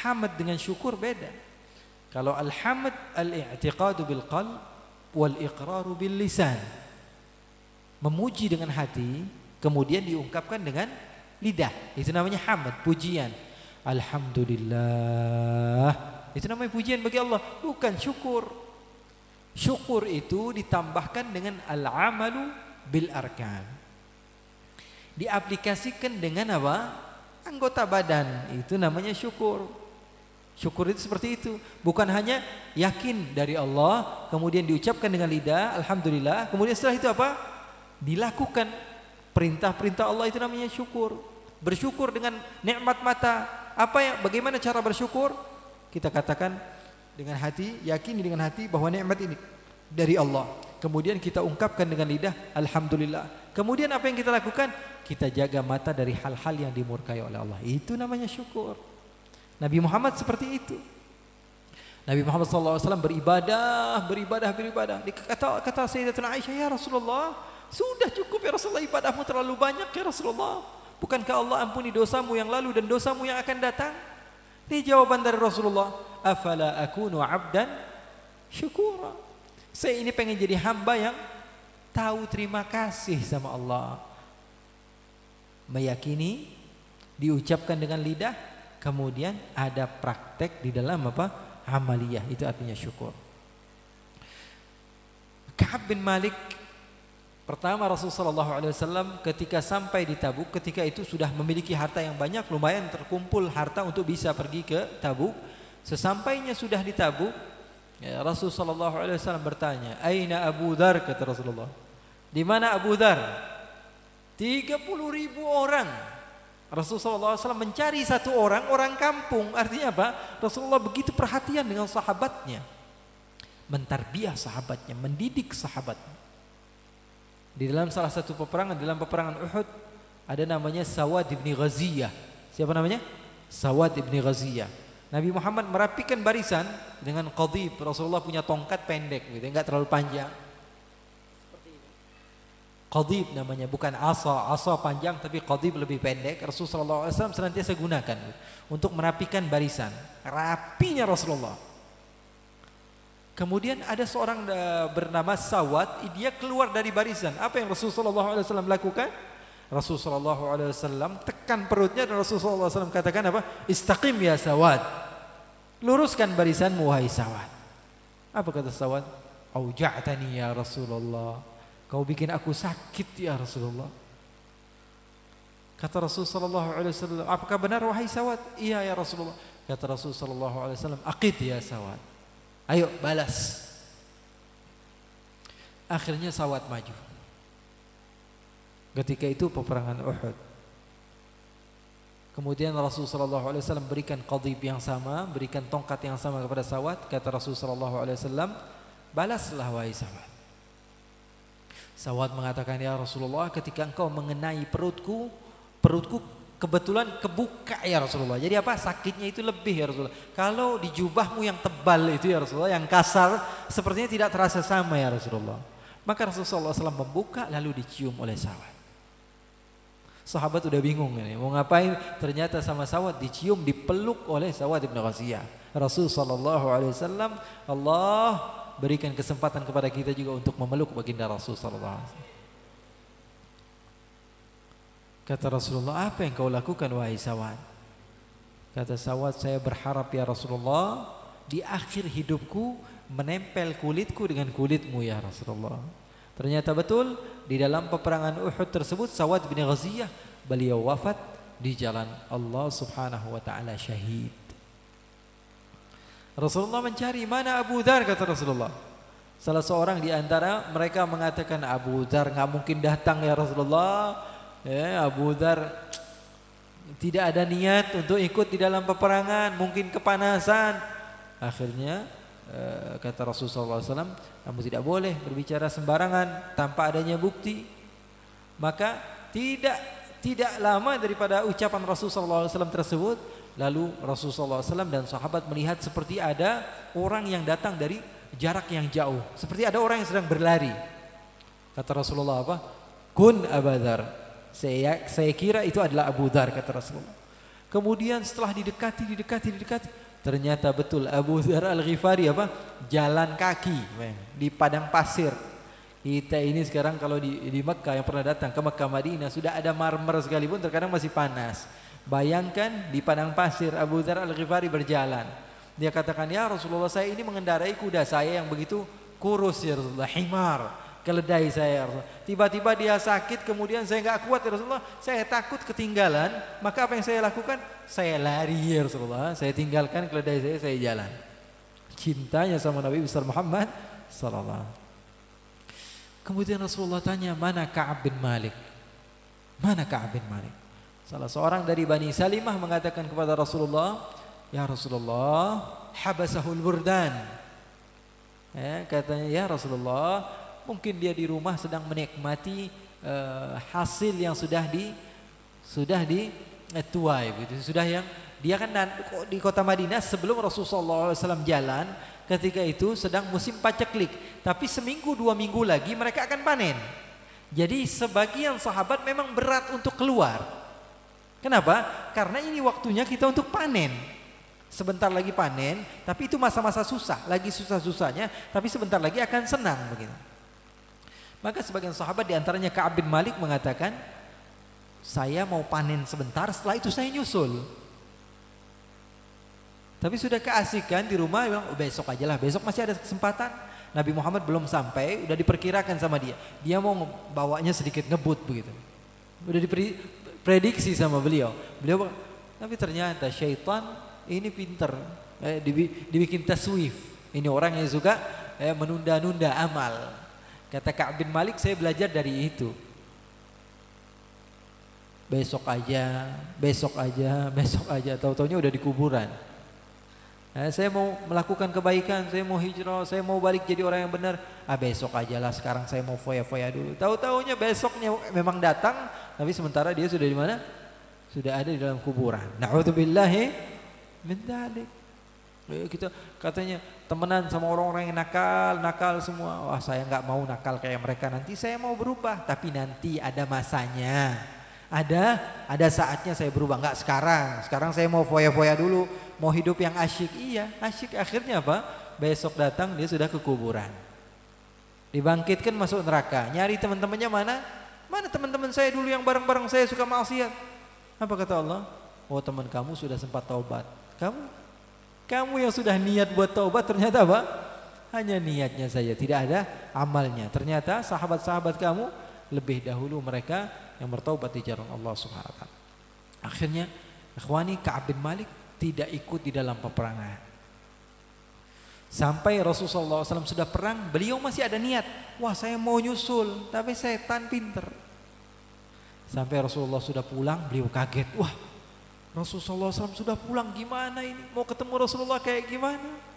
hamd dengan syukur beda. Kalau alhamd al-i'tiqadu bil qalb wal iqraru bil lisan. Memuji dengan hati, kemudian diungkapkan dengan lidah. Itu namanya hamd, pujian. Alhamdulillah, itu namanya pujian bagi Allah, bukan syukur. Syukur itu ditambahkan dengan al-amalu bil arkan, diaplikasikan dengan apa? Anggota badan. Itu namanya syukur. Syukur itu seperti itu, bukan hanya yakin dari Allah kemudian diucapkan dengan lidah alhamdulillah, kemudian setelah itu apa? dilakukan perintah-perintah Allah, itu namanya syukur. Bersyukur dengan nikmat mata. Bagaimana cara bersyukur? Kita katakan dengan hati, yakini dengan hati bahwa nikmat ini dari Allah. Kemudian kita ungkapkan dengan lidah, alhamdulillah. Kemudian apa yang kita lakukan? Kita jaga mata dari hal-hal yang dimurkai oleh Allah. Itu namanya syukur. Nabi Muhammad seperti itu. Nabi Muhammad SAW beribadah. Kata Sayyidatuna Aisyah, ya Rasulullah, sudah cukup ya Rasulullah, ibadahmu terlalu banyak ya Rasulullah. Bukankah Allah ampuni dosamu yang lalu dan dosamu yang akan datang? Ini jawaban dari Rasulullah. Afala akunu abdan syukura. Saya ini pengen jadi hamba yang tahu terima kasih sama Allah. Meyakini, diucapkan dengan lidah, kemudian ada praktek di dalam amaliyah, itu artinya syukur. Ka'ab bin Malik, pertama Rasulullah SAW ketika sampai di Tabuk, ketika itu sudah memiliki harta yang banyak, lumayan terkumpul harta untuk bisa pergi ke Tabuk. Sesampainya sudah di Tabuk, ya, Rasulullah SAW bertanya, Aina Abu Dhar, kata Rasulullah. Di mana Abu Dhar? 30.000 orang. Rasulullah SAW mencari satu orang kampung. Artinya apa? Rasulullah begitu perhatian dengan sahabatnya, mentarbiah sahabatnya, mendidik sahabatnya. Di dalam salah satu peperangan, dalam peperangan Uhud, ada namanya Sawad ibn Ghaziyah. Siapa namanya? Sawad ibn Ghaziyah. Nabi Muhammad merapikan barisan dengan qadhib. Rasulullah punya tongkat pendek, gitu, enggak terlalu panjang. Qadhib namanya, bukan asa panjang tapi qadhib lebih pendek. Rasulullah SAW senantiasa gunakan untuk merapikan barisan. Rapinya Rasulullah. Kemudian ada seorang bernama Sawad, dia keluar dari barisan. Apa yang Rasulullah SAW lakukan? Rasulullah SAW tekan perutnya dan Rasulullah SAW katakan apa? Istaqim ya Sawad. Luruskan barisanmu wahai Sawad. Apa kata Sawad? Auja'tani ya Rasulullah. Kau bikin aku sakit ya Rasulullah. Kata Rasulullah SAW, apakah benar wahai Sawad? Iya ya Rasulullah. Kata Rasulullah SAW, aqid ya Sawad. Ayo balas. Akhirnya Sawad maju. Ketika itu peperangan Uhud. Kemudian Rasulullah SAW berikan qadhib yang sama, berikan tongkat yang sama kepada Sawad. Kata Rasulullah SAW, balaslah wahai Sawad. Sawad mengatakan, ya Rasulullah, ketika engkau mengenai perutku kebetulan kebuka ya Rasulullah. Jadi apa? Sakitnya itu lebih ya Rasulullah. Kalau di jubahmu yang tebal itu ya Rasulullah, yang kasar, sepertinya tidak terasa sama ya Rasulullah. Maka Rasulullah SAW membuka lalu dicium oleh Sawad. Sahabat udah bingung ini, mau ngapain? Ternyata sama Sawad dicium, dipeluk oleh Sawad ibn Ghaziyah. Rasulullah SAW, Allah berikan kesempatan kepada kita juga untuk memeluk baginda Rasul sallallahu alaihi wasallam. Kata Rasulullah, apa yang kau lakukan wahai Sawad? Kata Sawad, saya berharap ya Rasulullah, di akhir hidupku menempel kulitku dengan kulitmu ya Rasulullah. Ternyata betul, di dalam peperangan Uhud tersebut Sawad bin Ghaziyah, beliau wafat di jalan Allah Subhanahu wa taala, syahid. Rasulullah mencari, mana Abu Dhar, kata Rasulullah. Salah seorang di antara mereka mengatakan, Abu Dhar nggak mungkin datang ya Rasulullah. Abu Dhar tidak ada niat untuk ikut di dalam peperangan, mungkin kepanasan. Akhirnya kata Rasulullah SAW, kamu tidak boleh berbicara sembarangan tanpa adanya bukti. Maka tidak lama daripada ucapan Rasulullah SAW tersebut, lalu Rasulullah SAW dan sahabat melihat seperti ada orang yang datang dari jarak yang jauh, seperti ada orang yang sedang berlari. Kata Rasulullah apa? Kun Abu Dhar. Saya kira itu adalah Abu Dhar, kata Rasulullah. Kemudian setelah didekati, ternyata betul Abu Dhar Al-Ghifari apa? Jalan kaki di padang pasir. Kita ini sekarang kalau di Mekah, yang pernah datang ke Mekah Madinah, sudah ada marmer sekalipun terkadang masih panas. Bayangkan di padang pasir Abu Dhar Al-Ghifari berjalan. Dia katakan, ya Rasulullah, saya ini mengendarai kuda saya yang begitu kurus ya Rasulullah, himar, keledai saya ya Rasulullah. Tiba-tiba dia sakit, kemudian saya enggak kuat ya Rasulullah, saya takut ketinggalan, maka apa yang saya lakukan? Saya lari ya Rasulullah, saya tinggalkan keledai saya jalan. Cintanya sama Nabi besar Muhammad sallallahu alaihi wasallam. Kemudian Rasulullah tanya, mana Ka'ab bin Malik? Mana Ka'ab bin Malik? Salah seorang dari Bani Salimah mengatakan kepada Rasulullah, ya Rasulullah, habasahul burdan. Katanya, ya Rasulullah, mungkin dia di rumah sedang menikmati hasil yang sudah dituai, gitu. Sudah yang dia kan di kota Madinah sebelum Rasulullah SAW jalan, ketika itu sedang musim paceklik. Tapi seminggu 2 minggu lagi mereka akan panen. Jadi sebagian sahabat memang berat untuk keluar. Kenapa? Karena ini waktunya kita untuk panen. Sebentar lagi panen, tapi itu masa-masa susah, lagi susah-susahnya, tapi sebentar lagi akan senang begitu. Maka sebagian sahabat diantaranya Ka'ab bin Malik mengatakan, saya mau panen sebentar, setelah itu saya nyusul. Tapi sudah keasikan di rumah, bilang besok aja lah, besok masih ada kesempatan. Nabi Muhammad belum sampai, udah diperkirakan sama dia. Dia mau bawanya sedikit ngebut begitu. Udah diprediksi sama beliau. Tapi ternyata syaitan ini pinter, dibikin taswif. Ini orang yang suka menunda-nunda amal. Kata Ka'ab bin Malik, saya belajar dari itu. Besok aja, tahu-taunya udah di kuburan. Saya mau melakukan kebaikan, saya mau hijrah, saya mau balik jadi orang yang benar. Besok aja lah, sekarang saya mau foya-foya dulu. Tahu-taunya besoknya memang datang, tapi sementara dia sudah di mana? Sudah ada di dalam kuburan. Na'udzubillahi min dzalik. Kita katanya temenan sama orang-orang yang nakal semua. Wah, saya nggak mau nakal kayak mereka. Nanti saya mau berubah, tapi nanti ada masanya. Ada saatnya saya berubah, nggak sekarang. Sekarang saya mau foya-foya dulu, mau hidup yang asyik. Iya, asyik akhirnya apa? Besok datang dia sudah ke kuburan. Dibangkitkan masuk neraka. Nyari teman-temannya mana? Mana teman-teman saya dulu yang bareng-bareng saya suka maksiat? Apa kata Allah? Oh, teman kamu sudah sempat taubat. Kamu yang sudah niat buat taubat ternyata apa? Hanya niatnya saja, tidak ada amalnya. Ternyata sahabat-sahabat kamu lebih dahulu mereka yang bertaubat di jalan Allah Subhanahu wa taala. Akhirnya, ikhwani, Ka'ab bin Malik tidak ikut di dalam peperangan. Sampai Rasulullah SAW sudah perang, beliau masih ada niat. Wah, saya mau nyusul, tapi setan pinter. Sampai Rasulullah sudah pulang, beliau kaget. Wah, Rasulullah SAW sudah pulang, gimana ini? Mau ketemu Rasulullah kayak gimana?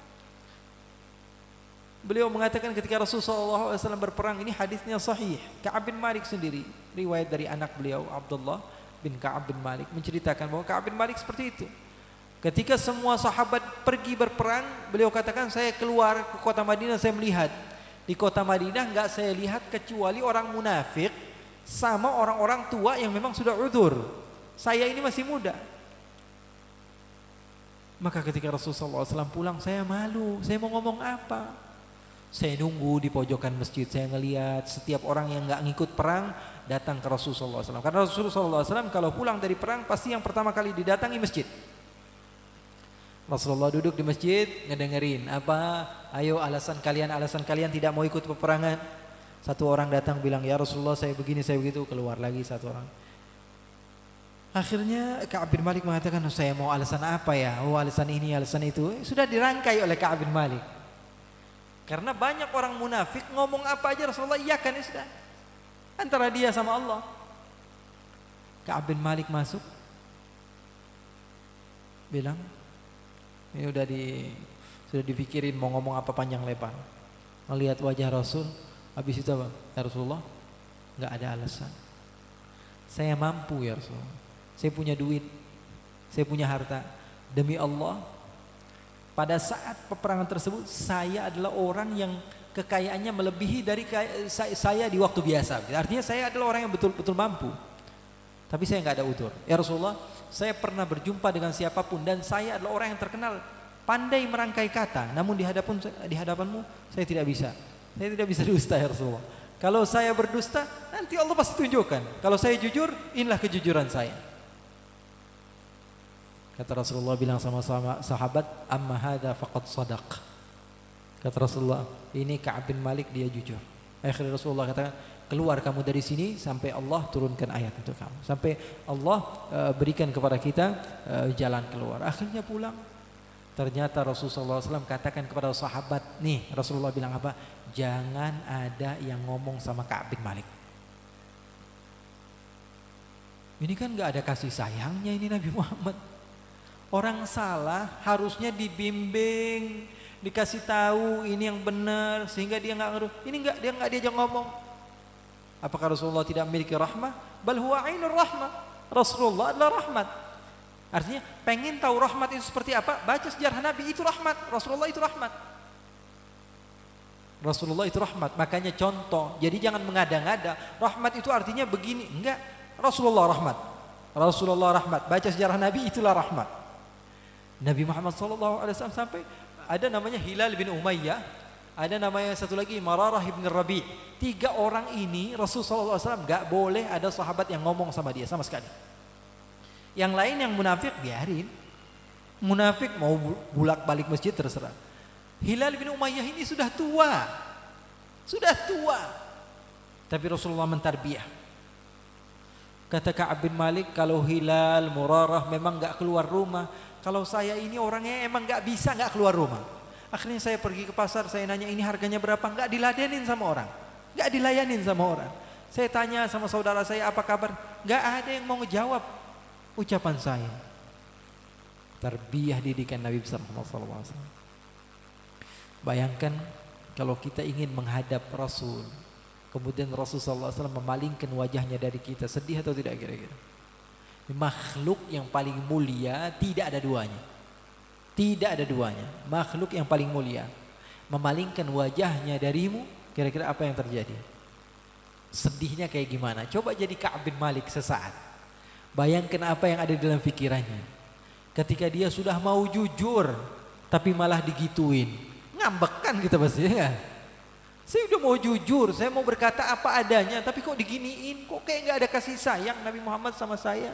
Beliau mengatakan ketika Rasulullah SAW berperang, ini hadisnya sahih. Ka'ab bin Malik sendiri, riwayat dari anak beliau Abdullah bin Ka'ab bin Malik, menceritakan bahwa Ka'ab bin Malik seperti itu. Ketika semua sahabat pergi berperang, beliau katakan, saya keluar ke kota Madinah, saya melihat. Di kota Madinah enggak saya lihat kecuali orang munafik sama orang-orang tua yang memang sudah udzur. Saya ini masih muda. Maka ketika Rasulullah SAW pulang, saya malu, saya mau ngomong apa? Saya nunggu di pojokan masjid, saya ngelihat setiap orang yang nggak ngikut perang datang ke Rasulullah SAW. Karena Rasulullah SAW kalau pulang dari perang pasti yang pertama kali didatangi masjid. Rasulullah duduk di masjid ngedengerin apa, ayo alasan kalian tidak mau ikut peperangan. Satu orang datang bilang, ya Rasulullah saya begini saya begitu, keluar lagi satu orang. Akhirnya Ka'ab bin Malik mengatakan, saya mau alasan apa ya? Oh, alasan ini, alasan itu. Sudah dirangkai oleh Ka'ab bin Malik. Karena banyak orang munafik ngomong apa aja Rasulullah iyakan, ya sudah. Antara dia sama Allah. Ka'ab bin Malik masuk, bilang, ini sudah dipikirin mau ngomong apa panjang lebar. Melihat wajah Rasul, habis itu apa? Ya Rasulullah, nggak ada alasan. Saya mampu ya Rasulullah. Saya punya duit, saya punya harta. Demi Allah, pada saat peperangan tersebut saya adalah orang yang kekayaannya melebihi dari saya di waktu biasa. Artinya saya adalah orang yang betul-betul mampu. Tapi saya nggak ada udzur. Ya Rasulullah, saya pernah berjumpa dengan siapapun dan saya adalah orang yang terkenal pandai merangkai kata. Namun di hadapanmu saya tidak bisa. Saya tidak bisa dusta ya Rasulullah. Kalau saya berdusta, nanti Allah pasti tunjukkan. Kalau saya jujur, inilah kejujuran saya. Kata Rasulullah bilang sama sahabat, amma hadza faqad sadaq. Kata Rasulullah, ini Ka'ab bin Malik dia jujur. Akhirnya Rasulullah katakan, keluar kamu dari sini sampai Allah turunkan ayat untuk kamu. Sampai Allah berikan kepada kita jalan keluar. Akhirnya pulang. Ternyata Rasulullah SAW katakan kepada sahabat, nih Rasulullah bilang apa? Jangan ada yang ngomong sama Ka'ab bin Malik. Ini kan gak ada kasih sayangnya ini Nabi Muhammad. Orang salah harusnya dibimbing, dikasih tahu ini yang benar sehingga dia nggak ngeruh. Ini nggak, dia nggak diajak ngomong. Apakah Rasulullah tidak memiliki rahmah? Bal huwa ainur rahmah. Rasulullah adalah rahmat. Artinya pengen tahu rahmat itu seperti apa? Baca sejarah Nabi, itu rahmat. Rasulullah itu rahmat. Rasulullah itu rahmat. Makanya contoh. Jadi jangan mengada-ngada. Rahmat itu artinya begini. Enggak. Rasulullah rahmat. Rasulullah rahmat. Baca sejarah Nabi, itulah rahmat. Nabi Muhammad SAW sampai ada namanya Hilal bin Umayyah, ada namanya satu lagi Mararah bin Rabi'. 3 orang ini Rasulullah SAW gak boleh ada sahabat yang ngomong sama dia sama sekali. Yang lain yang munafik biarin. Munafik mau bulak-balik masjid terserah. Hilal bin Umayyah ini sudah tua. Sudah tua. Tapi Rasulullah mentarbiyah. Kata Ka'ab bin Malik, kalau Hilal, Murarah memang gak keluar rumah. Kalau saya ini orangnya emang gak bisa gak keluar rumah. Akhirnya saya pergi ke pasar, saya nanya ini harganya berapa. Gak diladenin sama orang. Gak dilayanin sama orang. Saya tanya sama saudara saya apa kabar. Gak ada yang mau ngejawab ucapan saya. Tarbiyah didikan Nabi besar Muhammad SAW. Bayangkan kalau kita ingin menghadap Rasul, kemudian Rasulullah SAW memalingkan wajahnya dari kita, sedih atau tidak kira-kira? Makhluk yang paling mulia tidak ada duanya. Tidak ada duanya. Makhluk yang paling mulia memalingkan wajahnya darimu, kira-kira apa yang terjadi? Sedihnya kayak gimana? Coba jadi Ka'ab bin Malik sesaat. Bayangkan apa yang ada di dalam pikirannya. Ketika dia sudah mau jujur, tapi malah digituin. Ngambek kan kita pasti ya. Saya udah mau jujur, saya mau berkata apa adanya, tapi kok diginiin, kok kayak gak ada kasih sayang Nabi Muhammad sama saya.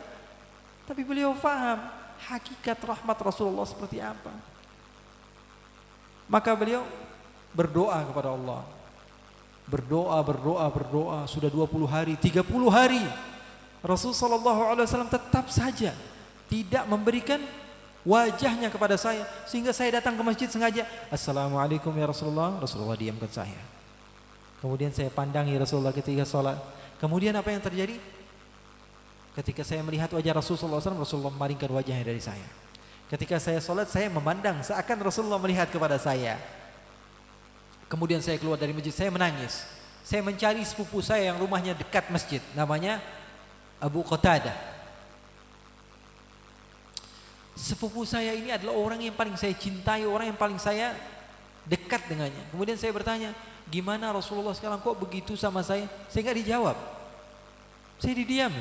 Tapi beliau faham hakikat rahmat Rasulullah seperti apa. Maka beliau berdoa kepada Allah. Berdoa, sudah 20 hari, 30 hari. Rasulullah SAW tetap saja tidak memberikan wajahnya kepada saya, sehingga saya datang ke masjid sengaja, Assalamualaikum ya Rasulullah. Rasulullah diamkan saya. Kemudian saya pandangi Rasulullah ketika sholat. Kemudian apa yang terjadi? Ketika saya melihat wajah Rasulullah SAW, Rasulullah memalingkan wajahnya dari saya. Ketika saya sholat, saya memandang seakan Rasulullah melihat kepada saya. Kemudian saya keluar dari masjid, saya menangis. Saya mencari sepupu saya yang rumahnya dekat masjid, namanya Abu Qatadah. Sepupu saya ini adalah orang yang paling saya cintai, orang yang paling saya dekat dengannya. Kemudian saya bertanya, gimana Rasulullah sekarang kok begitu sama saya? Saya nggak dijawab. Saya didiam.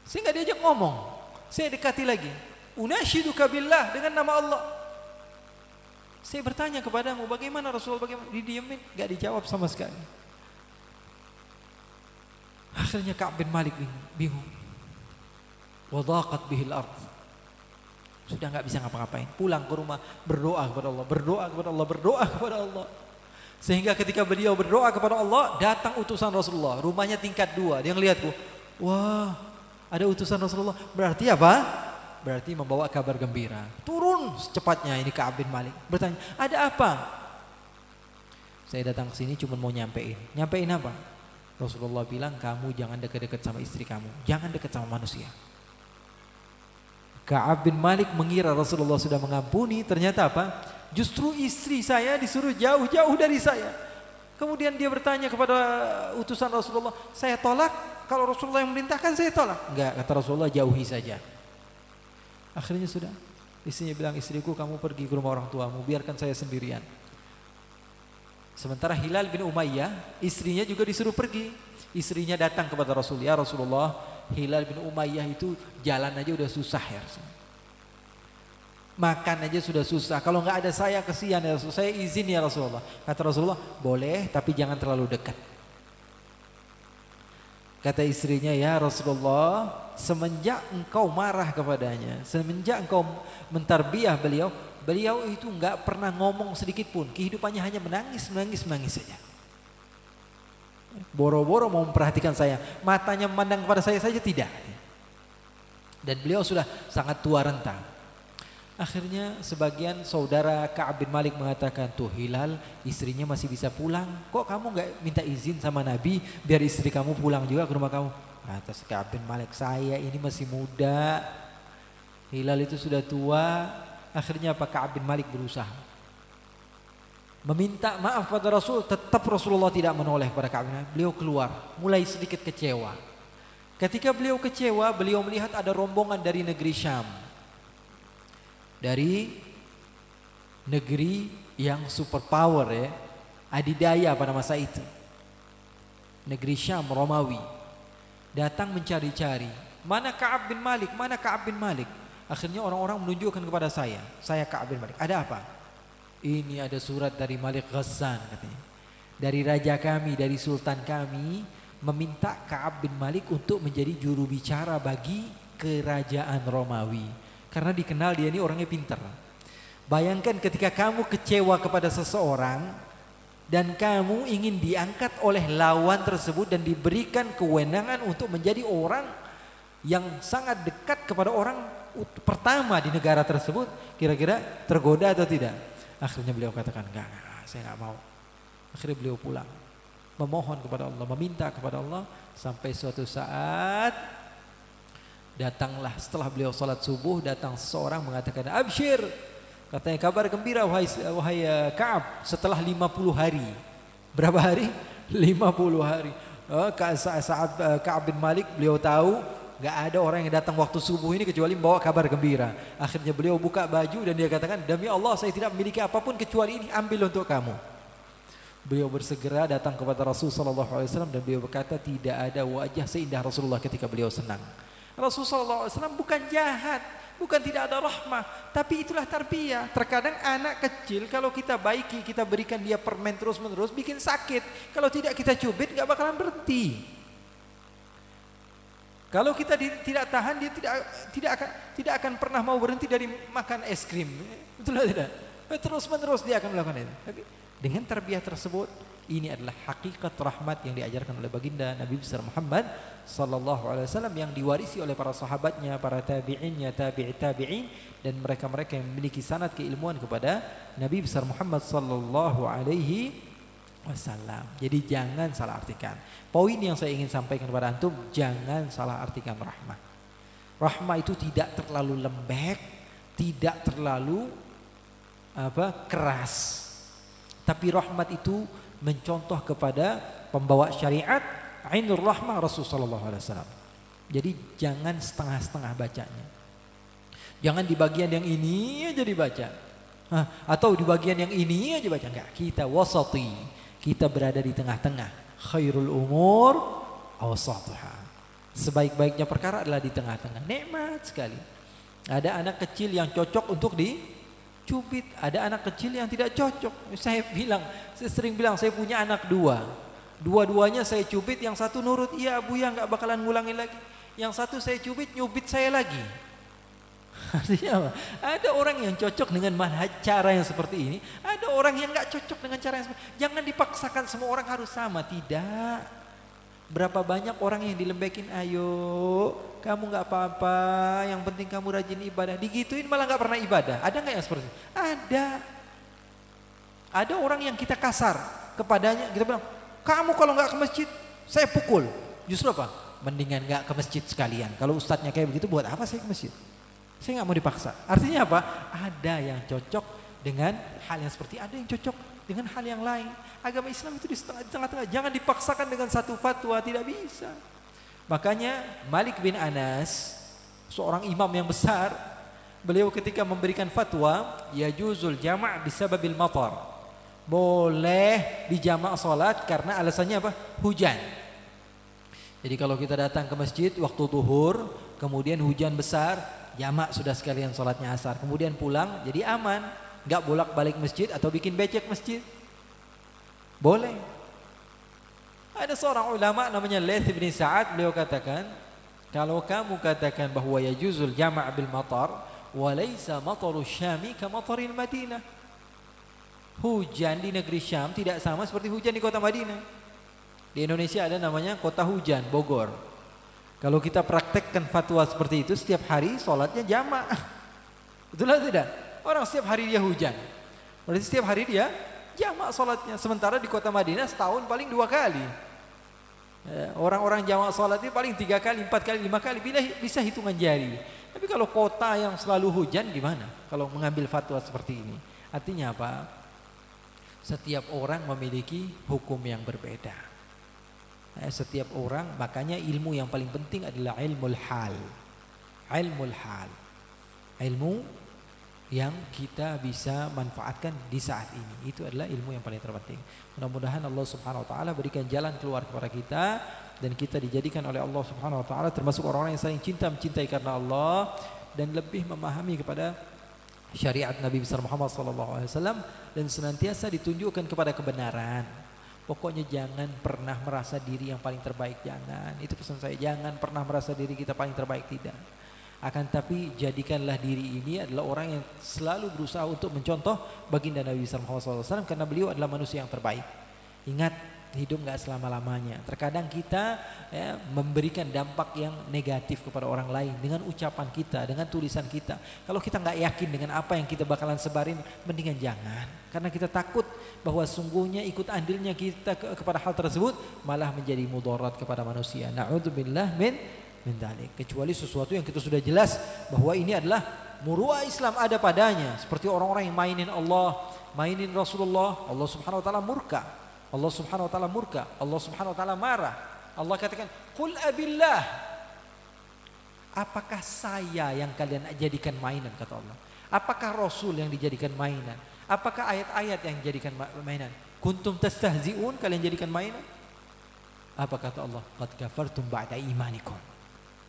Saya nggak diajak ngomong. Saya dekati lagi. Unashiduka billah, dengan nama Allah. Saya bertanya kepadamu, bagaimana Rasulullah, bagaimana? Didiamin, nggak dijawab sama sekali. Akhirnya Ka'ab bin Malik bingung. Wadaqat bihil ardh. Sudah nggak bisa ngapa-ngapain. Pulang ke rumah, berdoa kepada Allah, berdoa kepada Allah, berdoa kepada Allah. Sehingga ketika beliau berdoa kepada Allah, datang utusan Rasulullah. Rumahnya tingkat 2. Dia ngeliatku, wah, ada utusan Rasulullah. Berarti apa? Berarti membawa kabar gembira. Turun secepatnya ini Ka'ab bin Malik. Bertanya, ada apa? Saya datang ke sini cuma mau nyampein. Nyampein apa? Rasulullah bilang, kamu jangan dekat-dekat sama istri kamu. Jangan dekat sama manusia. Ka'ab bin Malik mengira Rasulullah sudah mengampuni. Ternyata apa? Justru istri saya disuruh jauh-jauh dari saya. Kemudian dia bertanya kepada utusan Rasulullah, saya tolak. Kalau Rasulullah yang memerintahkan, saya tolak. Enggak, kata Rasulullah, jauhi saja. Akhirnya sudah. Istrinya bilang, istriku kamu pergi ke rumah orang tuamu, biarkan saya sendirian. Sementara Hilal bin Umayyah, istrinya juga disuruh pergi. Istrinya datang kepada Rasul, ya Rasulullah, Hilal bin Umayyah itu jalan aja udah susah ya Rasulullah. Makan aja sudah susah. Kalau nggak ada saya kesian ya Rasulullah. Saya izin ya Rasulullah. Kata Rasulullah, boleh tapi jangan terlalu dekat. Kata istrinya, ya Rasulullah, semenjak engkau marah kepadanya, semenjak engkau mentarbiyah beliau, beliau itu nggak pernah ngomong sedikit pun. Kehidupannya hanya menangis saja. Boro-boro mau memperhatikan saya, matanya memandang kepada saya saja tidak. Dan beliau sudah sangat tua renta. Akhirnya sebagian saudara Ka'ab bin Malik mengatakan, tuh Hilal istrinya masih bisa pulang, kok kamu nggak minta izin sama Nabi biar istri kamu pulang juga ke rumah kamu? Kata Ka'ab bin Malik, saya ini masih muda, Hilal itu sudah tua. Akhirnya apa? Ka'ab bin Malik berusaha meminta maaf pada Rasul, tetap Rasulullah tidak menoleh kepada Ka'ab bin Malik. Beliau keluar, mulai sedikit kecewa. Ketika beliau kecewa, beliau melihat ada rombongan dari negeri Syam, dari negeri yang superpower ya, adidaya pada masa itu, negeri Syam Romawi, datang mencari-cari mana Ka'ab bin Malik, mana Ka'ab bin Malik. Akhirnya orang-orang menunjukkan kepada saya Ka'ab bin Malik. Ada apa? Ini ada surat dari Malik Ghassan katanya, dari raja kami, dari sultan kami, meminta Ka'ab bin Malik untuk menjadi juru bicara bagi kerajaan Romawi. Karena dikenal dia ini orangnya pintar. Bayangkan ketika kamu kecewa kepada seseorang dan kamu ingin diangkat oleh lawan tersebut dan diberikan kewenangan untuk menjadi orang yang sangat dekat kepada orang pertama di negara tersebut, kira-kira tergoda atau tidak? Akhirnya beliau katakan, enggak, saya enggak mau. Akhirnya beliau pulang, memohon kepada Allah, meminta kepada Allah, sampai suatu saat datanglah setelah beliau salat subuh, datang seseorang mengatakan, absyir, katanya kabar gembira wahai Ka'ab, setelah 50 hari. Berapa hari? 50 hari. Saat Ka'ab bin Malik, beliau tahu gak ada orang yang datang waktu subuh ini kecuali membawa kabar gembira. Akhirnya beliau buka baju dan dia katakan, demi Allah saya tidak memiliki apapun kecuali ini, ambil untuk kamu. Beliau bersegera datang kepada Rasulullah SAW dan beliau berkata, tidak ada wajah seindah Rasulullah ketika beliau senang. Rasulullah SAW bukan jahat, bukan tidak ada rahmah, tapi itulah tarbiyah. Terkadang anak kecil kalau kita baiki, kita berikan dia permen terus menerus, bikin sakit. Kalau tidak kita cubit, gak bakalan berhenti. Kalau kita tidak tahan, dia tidak akan pernah mau berhenti dari makan es krim. Betul atau tidak? Terus menerus dia akan melakukan itu. Tapi dengan tarbiyah tersebut, ini adalah hakikat rahmat yang diajarkan oleh baginda Nabi besar Muhammad sallallahu alaihi wasallam, yang diwarisi oleh para sahabatnya, para tabi'innya, tabi'in, dan mereka-mereka yang memiliki sanad keilmuan kepada Nabi besar Muhammad sallallahu alaihi wasallam. Jadi jangan salah artikan. Poin yang saya ingin sampaikan kepada antum, jangan salah artikan rahmah. Rahmah itu tidak terlalu lembek, tidak terlalu keras. Tapi rahmat itu mencontoh kepada pembawa syariat, ainur rahmah Rasul sallallahu alaihi wasallam. Jadi jangan setengah-setengah bacanya. Jangan di bagian yang ini aja dibaca. Atau di bagian yang ini aja baca, enggak. Kita wasati. Kita berada di tengah-tengah. Khairul umur awsatuha. Sebaik-baiknya perkara adalah di tengah-tengah. Nikmat sekali. Ada anak kecil yang cocok untuk dicubit, ada anak kecil yang tidak cocok. Saya sering bilang saya punya anak dua-duanya saya cubit, yang satu nurut, iya Buya nggak bakalan ngulangin lagi. Yang satu saya cubit, nyubit saya lagi. Artinya apa? Ada orang yang cocok dengan cara yang seperti ini, ada orang yang nggak cocok dengan cara yang seperti ini. Jangan dipaksakan semua orang harus sama, tidak. Berapa banyak orang yang dilembekin, ayo kamu nggak apa-apa, yang penting kamu rajin ibadah, digituin malah nggak pernah ibadah. Ada nggak yang seperti itu? Ada orang yang kita kasar kepadanya, kita bilang, kamu kalau nggak ke masjid saya pukul. Justru apa? Mendingan nggak ke masjid sekalian. Kalau ustadznya kayak begitu, buat apa saya ke masjid? Saya nggak mau dipaksa. Artinya apa? Ada yang cocok dengan hal yang seperti, ada yang cocok dengan hal yang lain. Agama Islam itu di tengah-tengah. Jangan dipaksakan dengan satu fatwa, tidak bisa. Makanya Malik bin Anas, seorang imam yang besar, beliau ketika memberikan fatwa, yajuzul jama' bisababil matar. Boleh dijamak salat karena alasannya apa? Hujan. Jadi kalau kita datang ke masjid waktu zuhur, kemudian hujan besar, jamak sudah sekalian salatnya asar, kemudian pulang, jadi aman, nggak bolak-balik masjid atau bikin becek masjid. Boleh. Ada seorang ulama namanya Laits bin Sa'ad, beliau katakan, kalau kamu katakan bahwa yajuzul jama' bil matar, wa laisa mataru syami ka mataril Madinah. Hujan di negeri Syam tidak sama seperti hujan di kota Madinah. Di Indonesia ada namanya kota hujan, Bogor. Kalau kita praktekkan fatwa seperti itu, setiap hari sholatnya jamak. Betul atau tidak? Orang setiap hari dia hujan. Berarti setiap hari dia jamak sholatnya. Sementara di kota Madinah setahun paling 2 kali. Orang-orang jamak sholat itu paling 3 kali, 4 kali, 5 kali. Bisa hitungan jari. Tapi kalau kota yang selalu hujan gimana? Kalau mengambil fatwa seperti ini. Artinya apa? Setiap orang memiliki hukum yang berbeda. Setiap orang, makanya ilmu yang paling penting adalah ilmul hal. Ilmul hal. Ilmu yang kita bisa manfaatkan di saat ini. Itu adalah ilmu yang paling terpenting. Mudah-mudahan Allah Subhanahu wa taala berikan jalan keluar kepada kita dan kita dijadikan oleh Allah Subhanahu wa taala termasuk orang-orang yang saling cinta mencintai karena Allah dan lebih memahami kepada syariat Nabi besar Muhammad sallallahu alaihi wasallam dan senantiasa ditunjukkan kepada kebenaran. Pokoknya jangan pernah merasa diri yang paling terbaik, jangan. Itu pesan saya, jangan pernah merasa diri kita paling terbaik, tidak. Akan tapi jadikanlah diri ini adalah orang yang selalu berusaha untuk mencontoh baginda Nabi Muhammad SAW karena beliau adalah manusia yang terbaik. Ingat, hidup gak selama-lamanya. Terkadang kita memberikan dampak yang negatif kepada orang lain dengan ucapan kita, dengan tulisan kita. Kalau kita gak yakin dengan apa yang kita bakalan sebarin, mendingan jangan. Karena kita takut bahwa sungguhnya ikut andilnya kita kepada hal tersebut malah menjadi mudarat kepada manusia. Na'udzubillah min dalik. Kecuali sesuatu yang kita sudah jelas bahwa ini adalah muruah Islam ada padanya. Seperti orang-orang yang mainin Allah, mainin Rasulullah, Allah Subhanahu wa taala murka. Allah Subhanahu wa taala murka, Allah Subhanahu wa taala marah. Allah katakan, "Qul abillah." Apakah saya yang kalian jadikan mainan, kata Allah? Apakah Rasul yang dijadikan mainan? Apakah ayat-ayat yang dijadikan mainan? Kuntum tastahzi'un, kalian jadikan mainan? Apa kata Allah? Qad kafartum ba'da imanikum.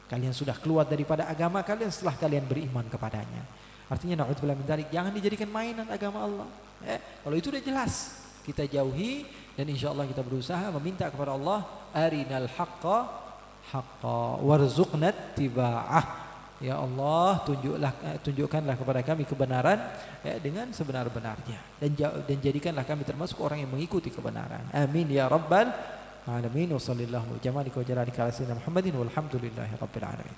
Kalian sudah keluar daripada agama kalian setelah kalian beriman kepadanya. Artinya na'udzubillah min dzalik, jangan dijadikan mainan agama Allah. Kalau itu udah jelas, kita jauhi dan insyaallah kita berusaha meminta kepada Allah, arinal haqqa haqqa warzuqna ittiba'ah. Ya Allah, tunjukkanlah kepada kami kebenaran dengan sebenar-benarnya dan jadikanlah kami termasuk orang yang mengikuti kebenaran. Amin ya rabbal alamin. Wa sallallahu jamalika wa jalalika ala sayyidina Muhammadin walhamdulillahi rabbil alamin.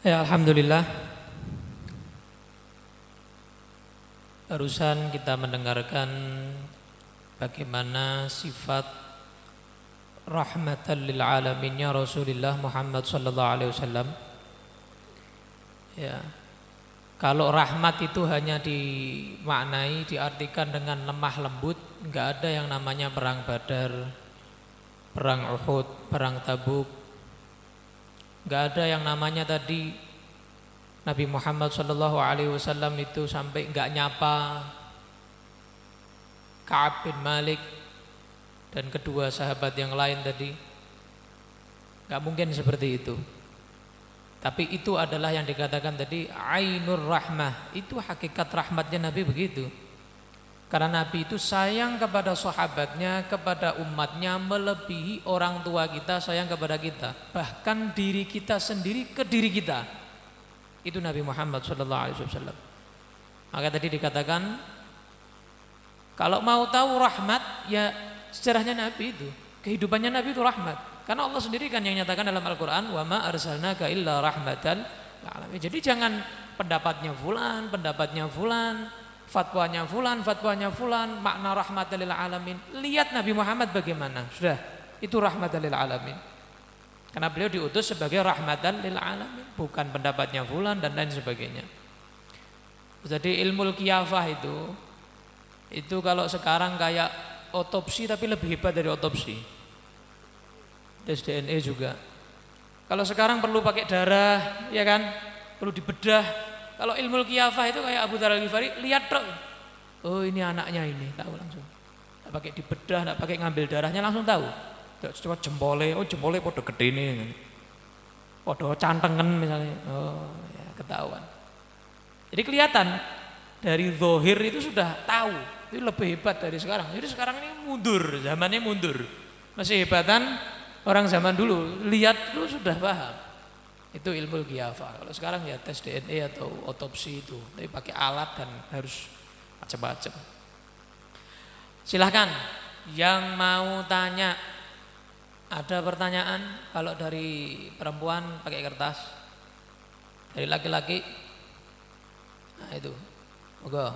Ya, alhamdulillah. Barusan kita mendengarkan bagaimana sifat rahmatan lil alaminnya Rasulullah Muhammad sallallahu alaihi wasallam. Ya. Kalau rahmat itu hanya dimaknai, diartikan dengan lemah lembut, enggak ada yang namanya perang Badar, perang Uhud, perang Tabuk. Enggak ada yang namanya tadi Nabi Muhammad sallallahu alaihi wasallam itu sampai enggak nyapa Ka'ab bin Malik dan kedua sahabat yang lain tadi. Enggak mungkin seperti itu. Tapi itu adalah yang dikatakan tadi ainur rahmah. Itu hakikat rahmatnya Nabi begitu. Karena Nabi itu sayang kepada sahabatnya, kepada umatnya melebihi orang tua kita sayang kepada kita. Bahkan diri kita sendiri ke diri kita. Itu Nabi Muhammad SAW. Maka tadi dikatakan kalau mau tahu rahmat, ya sejarahnya Nabi itu, kehidupannya Nabi itu rahmat. Karena Allah sendiri kan yang nyatakan dalam Al-Quran, wa ma arsalnaka illa rahmatan lil alamin. Jadi jangan pendapatnya fulan, fatwanya fulan, makna rahmatan lil alamin. Lihat Nabi Muhammad bagaimana, sudah itu rahmatan lil alamin. Karena beliau diutus sebagai rahmatan lil alamin, bukan pendapatnya fulan dan lain sebagainya. Jadi ilmu qiyafah itu kalau sekarang kayak otopsi tapi lebih hebat dari otopsi. Tes DNA juga. Kalau sekarang perlu pakai darah, ya kan? Perlu dibedah. Kalau ilmu qiyafah itu kayak Abu Dzar Al-Ghifari, lihat dong. Oh, ini anaknya ini, tahu langsung. Enggak pakai dibedah, enggak pakai ngambil darahnya, langsung tahu. Coba jempole podo gede nih, podo cantengen misalnya, oh ya ketahuan. Jadi kelihatan dari zahir itu sudah tahu, itu lebih hebat dari sekarang. Jadi sekarang ini mundur, zamannya mundur, masih hebatan orang zaman dulu, lihat dulu sudah paham. Itu ilmu qiyafah. Kalau sekarang ya tes DNA atau otopsi itu, tapi pakai alat dan harus macam-macam. Silahkan yang mau tanya, ada pertanyaan? Kalau dari perempuan pakai kertas, dari laki-laki, nah itu, moga.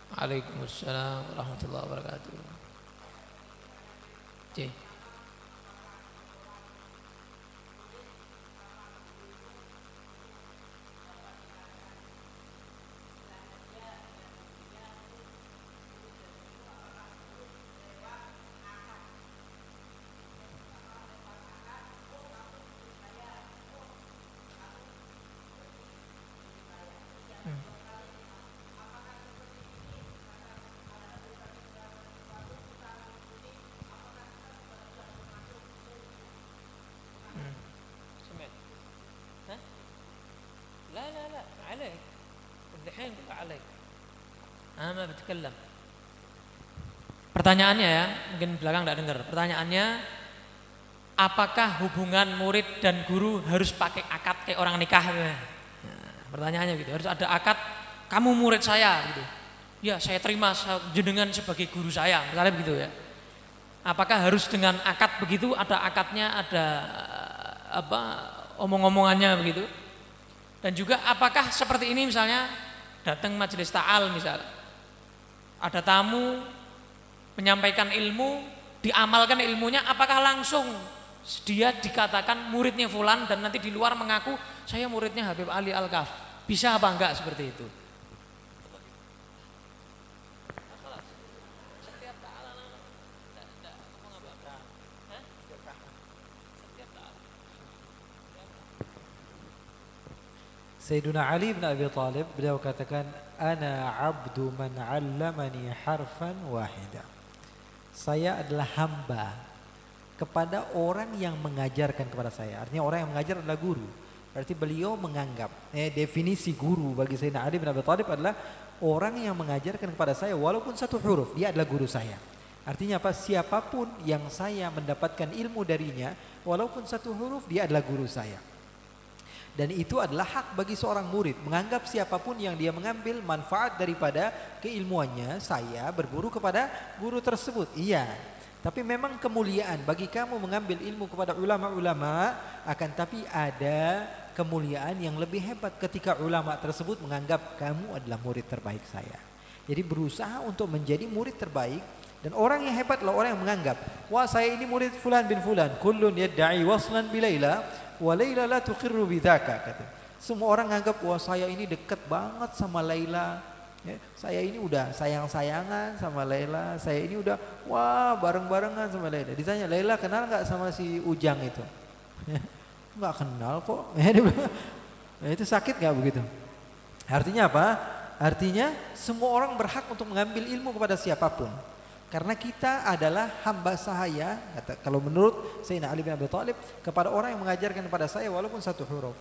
Waalaikumsalam warahmatullahi wabarakatuh. C. لا عليك الحين عليك أنا ما بتكلم. Pertanyaannya ya, mungkin belakang tidak dengar. Pertanyaannya, apakah hubungan murid dan guru harus pakai akad kayak orang nikah? Nah, pertanyaannya gitu, harus ada akad. Kamu murid saya gitu. Ya, saya terima jenengan sebagai guru saya, misalnya begitu ya. Apakah harus dengan akad begitu? Ada akadnya, ada apa omong-omongannya begitu? Dan juga apakah seperti ini misalnya datang majelis ta'al misalnya, ada tamu menyampaikan ilmu, diamalkan ilmunya, apakah langsung dia dikatakan muridnya fulan dan nanti di luar mengaku saya muridnya Habib Ali Al-Kaf, bisa apa enggak seperti itu? Sayyiduna Ali bin Abi Thalib beliau katakan, ana abdu man 'allamani harfan wahida. Saya adalah hamba kepada orang yang mengajarkan kepada saya. Artinya orang yang mengajar adalah guru. Berarti beliau menganggap definisi guru bagi Sayyidina Ali bin Abi Thalib adalah orang yang mengajarkan kepada saya walaupun satu huruf, dia adalah guru saya. Artinya apa? Siapapun yang saya mendapatkan ilmu darinya walaupun satu huruf, dia adalah guru saya. Dan itu adalah hak bagi seorang murid, menganggap siapapun yang dia mengambil manfaat daripada keilmuannya, saya berguru kepada guru tersebut. Iya, tapi memang kemuliaan bagi kamu mengambil ilmu kepada ulama-ulama, akan tapi ada kemuliaan yang lebih hebat ketika ulama tersebut menganggap kamu adalah murid terbaik saya. Jadi berusaha untuk menjadi murid terbaik. Dan orang yang hebat adalah orang yang menganggap, wah saya ini murid fulan bin fulan, kullun yadda'i waslan bilaila wa Laila la tuqirru bidzaka, kata. Semua orang menganggap, wah saya ini dekat banget sama Laila, ya, saya ini udah sayang-sayangan sama Laila, saya ini udah wah bareng-barengan sama Laila. Ditanya, Laila kenal nggak sama si Ujang itu? Nggak kenal kok. Nah, itu sakit nggak begitu? Artinya apa? Artinya semua orang berhak untuk mengambil ilmu kepada siapapun. Karena kita adalah hamba sahaya, kalau menurut Sayyidina Ali bin Abi Thalib, kepada orang yang mengajarkan kepada saya walaupun satu huruf.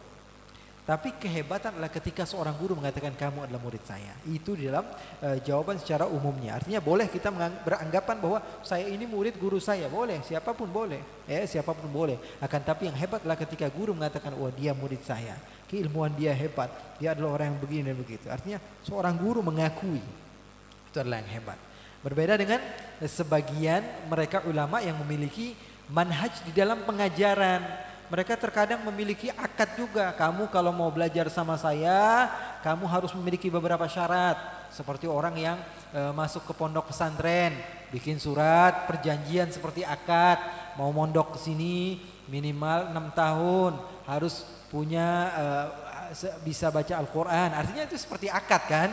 Tapi kehebatan adalah ketika seorang guru mengatakan kamu adalah murid saya. Itu di dalam jawaban secara umumnya. Artinya boleh kita beranggapan bahwa saya ini murid guru saya, boleh, siapapun boleh. Siapapun boleh. Akan tapi yang hebat adalah ketika guru mengatakan, oh dia murid saya, keilmuan dia hebat, dia adalah orang yang begini dan begitu. Artinya seorang guru mengakui itu adalah yang hebat. Berbeda dengan sebagian mereka ulama yang memiliki manhaj di dalam pengajaran. Mereka terkadang memiliki akad juga. Kamu kalau mau belajar sama saya, kamu harus memiliki beberapa syarat. Seperti orang yang masuk ke pondok pesantren, bikin surat perjanjian seperti akad. Mau mondok ke sini minimal 6 tahun, harus punya bisa baca Al-Quran. Artinya itu seperti akad kan.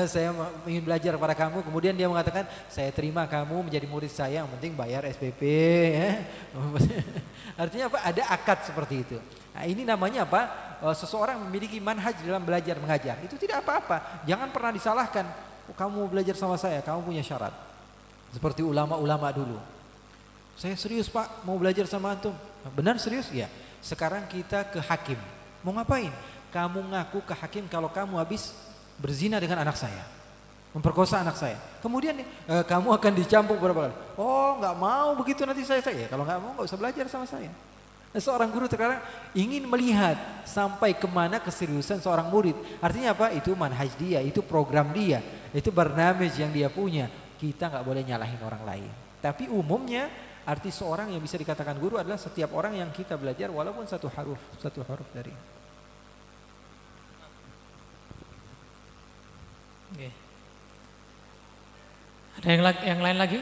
Saya ingin belajar kepada kamu, kemudian dia mengatakan saya terima kamu menjadi murid saya, yang penting bayar SPP ya. Artinya apa? Ada akad seperti itu. Nah, ini namanya apa? Seseorang memiliki manhaj dalam belajar mengajar. Itu tidak apa-apa. Jangan pernah disalahkan. Kamu belajar sama saya, kamu punya syarat. Seperti ulama-ulama dulu. Saya serius Pak, mau belajar sama antum. Benar serius? Ya. Sekarang kita ke hakim. Mau ngapain? Kamu ngaku ke hakim kalau kamu habis berzina dengan anak saya, memperkosa anak saya. Kemudian kamu akan dicampur berapa kali? Oh nggak mau begitu nanti saya. Kalau nggak mau nggak usah belajar sama saya. Seorang guru terkadang ingin melihat sampai kemana keseriusan seorang murid. Artinya apa? Itu manhaj dia, itu program dia. Itu barnamij yang dia punya. Kita nggak boleh nyalahin orang lain. Tapi umumnya arti seorang yang bisa dikatakan guru adalah setiap orang yang kita belajar walaupun satu huruf dari. Oke. Ada yang lain lagi?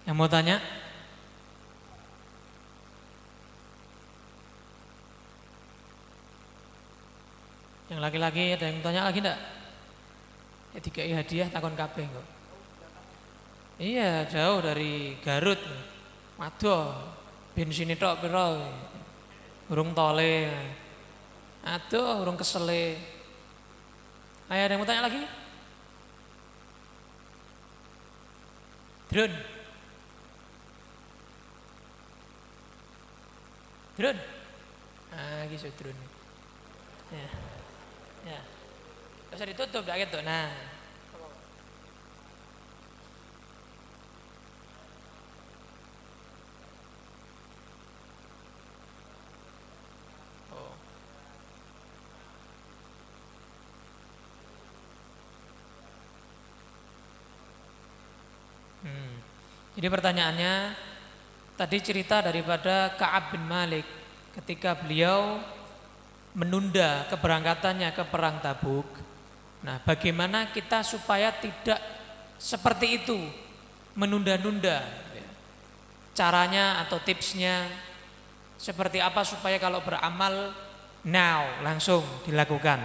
Yang mau tanya? Yang laki-laki ada yang tanya lagi enggak? Ya dikai hadiah takon kabeh kok. Iya, jauh dari Garut. Waduh, bensin tok piro? Urung tole. Aduh, urung kesele. Ayo ada yang mau tanya lagi? Drun. Drun. Ah, iki drun. Ya. Ya. Bisa ditutup dak gitu. Nah. Oh. Jadi pertanyaannya tadi cerita daripada Ka'ab bin Malik ketika beliau menunda keberangkatannya ke perang Tabuk. Nah, bagaimana kita supaya tidak seperti itu, menunda-nunda? Caranya atau tipsnya seperti apa supaya kalau beramal now langsung dilakukan?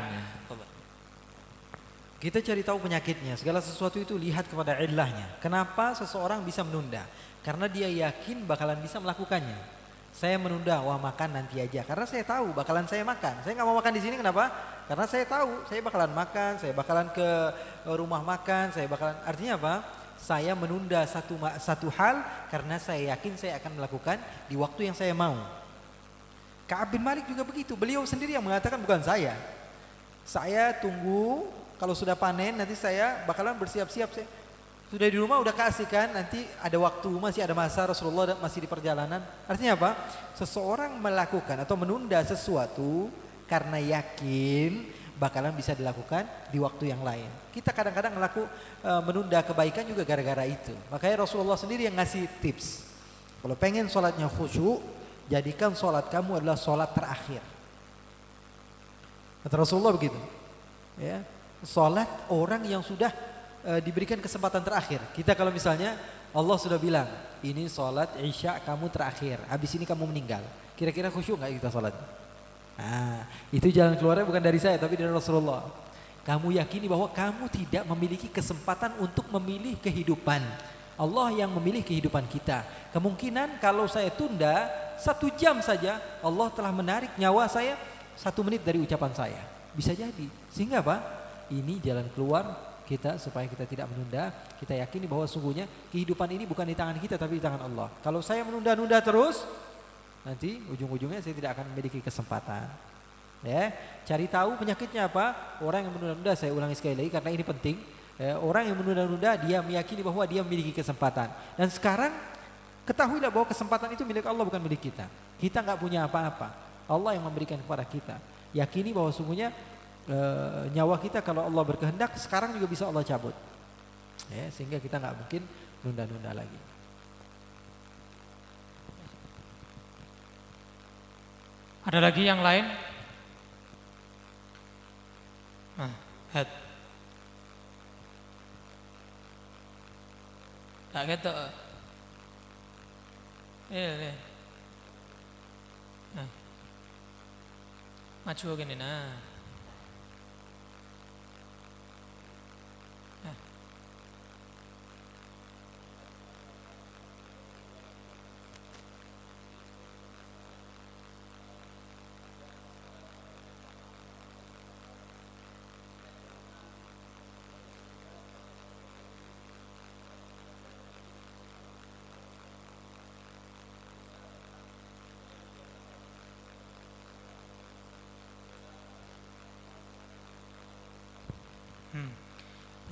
Kita cari tahu penyakitnya. Segala sesuatu itu lihat kepada illahnya. Kenapa seseorang bisa menunda? Karena dia yakin bakalan bisa melakukannya. Saya menunda, wah makan nanti aja. Karena saya tahu bakalan saya makan. Saya nggak mau makan di sini, kenapa? Karena saya tahu saya bakalan makan, saya bakalan ke rumah makan, saya bakalan. Artinya apa? Saya menunda satu hal karena saya yakin saya akan melakukan di waktu yang saya mau. Ka'ab bin Malik juga begitu. Beliau sendiri yang mengatakan, bukan saya. Saya tunggu. Kalau sudah panen nanti saya bakalan bersiap-siap. Sudah di rumah udah keasikan, nanti ada waktu, masih ada masa, Rasulullah masih di perjalanan. Artinya apa? Seseorang melakukan atau menunda sesuatu karena yakin bakalan bisa dilakukan di waktu yang lain. Kita kadang-kadang menunda kebaikan juga gara-gara itu. Makanya Rasulullah sendiri yang ngasih tips. Kalau pengen sholatnya khusyuk, jadikan sholat kamu adalah sholat terakhir. Kata Rasulullah begitu. Ya. Sholat orang yang sudah diberikan kesempatan terakhir. Kita kalau misalnya Allah sudah bilang, ini sholat isya kamu terakhir, habis ini kamu meninggal. Kira-kira khusyuk gak kita sholat? Nah, itu jalan keluarnya bukan dari saya tapi dari Rasulullah. Kamu yakini bahwa kamu tidak memiliki kesempatan untuk memilih kehidupan. Allah yang memilih kehidupan kita. Kemungkinan kalau saya tunda 1 jam saja, Allah telah menarik nyawa saya 1 menit dari ucapan saya. Bisa jadi. Sehingga apa? Ini jalan keluar kita supaya kita tidak menunda. Kita yakini bahwa sungguhnya kehidupan ini bukan di tangan kita tapi di tangan Allah. Kalau saya menunda-nunda terus, nanti ujung-ujungnya saya tidak akan memiliki kesempatan. Ya, cari tahu penyakitnya apa? Orang yang menunda-nunda, saya ulangi sekali lagi karena ini penting. Orang yang menunda-nunda dia meyakini bahwa dia memiliki kesempatan. Dan sekarang ketahuilah bahwa kesempatan itu milik Allah bukan milik kita. Kita nggak punya apa-apa. Allah yang memberikan kepada kita. Yakini bahwa sungguhnya nyawa kita kalau Allah berkehendak sekarang juga bisa Allah cabut. Ya, sehingga kita nggak mungkin nunda-nunda lagi. Ada lagi yang lain? Hat. Tak gitu. Iya. Nah. Maju gini nah.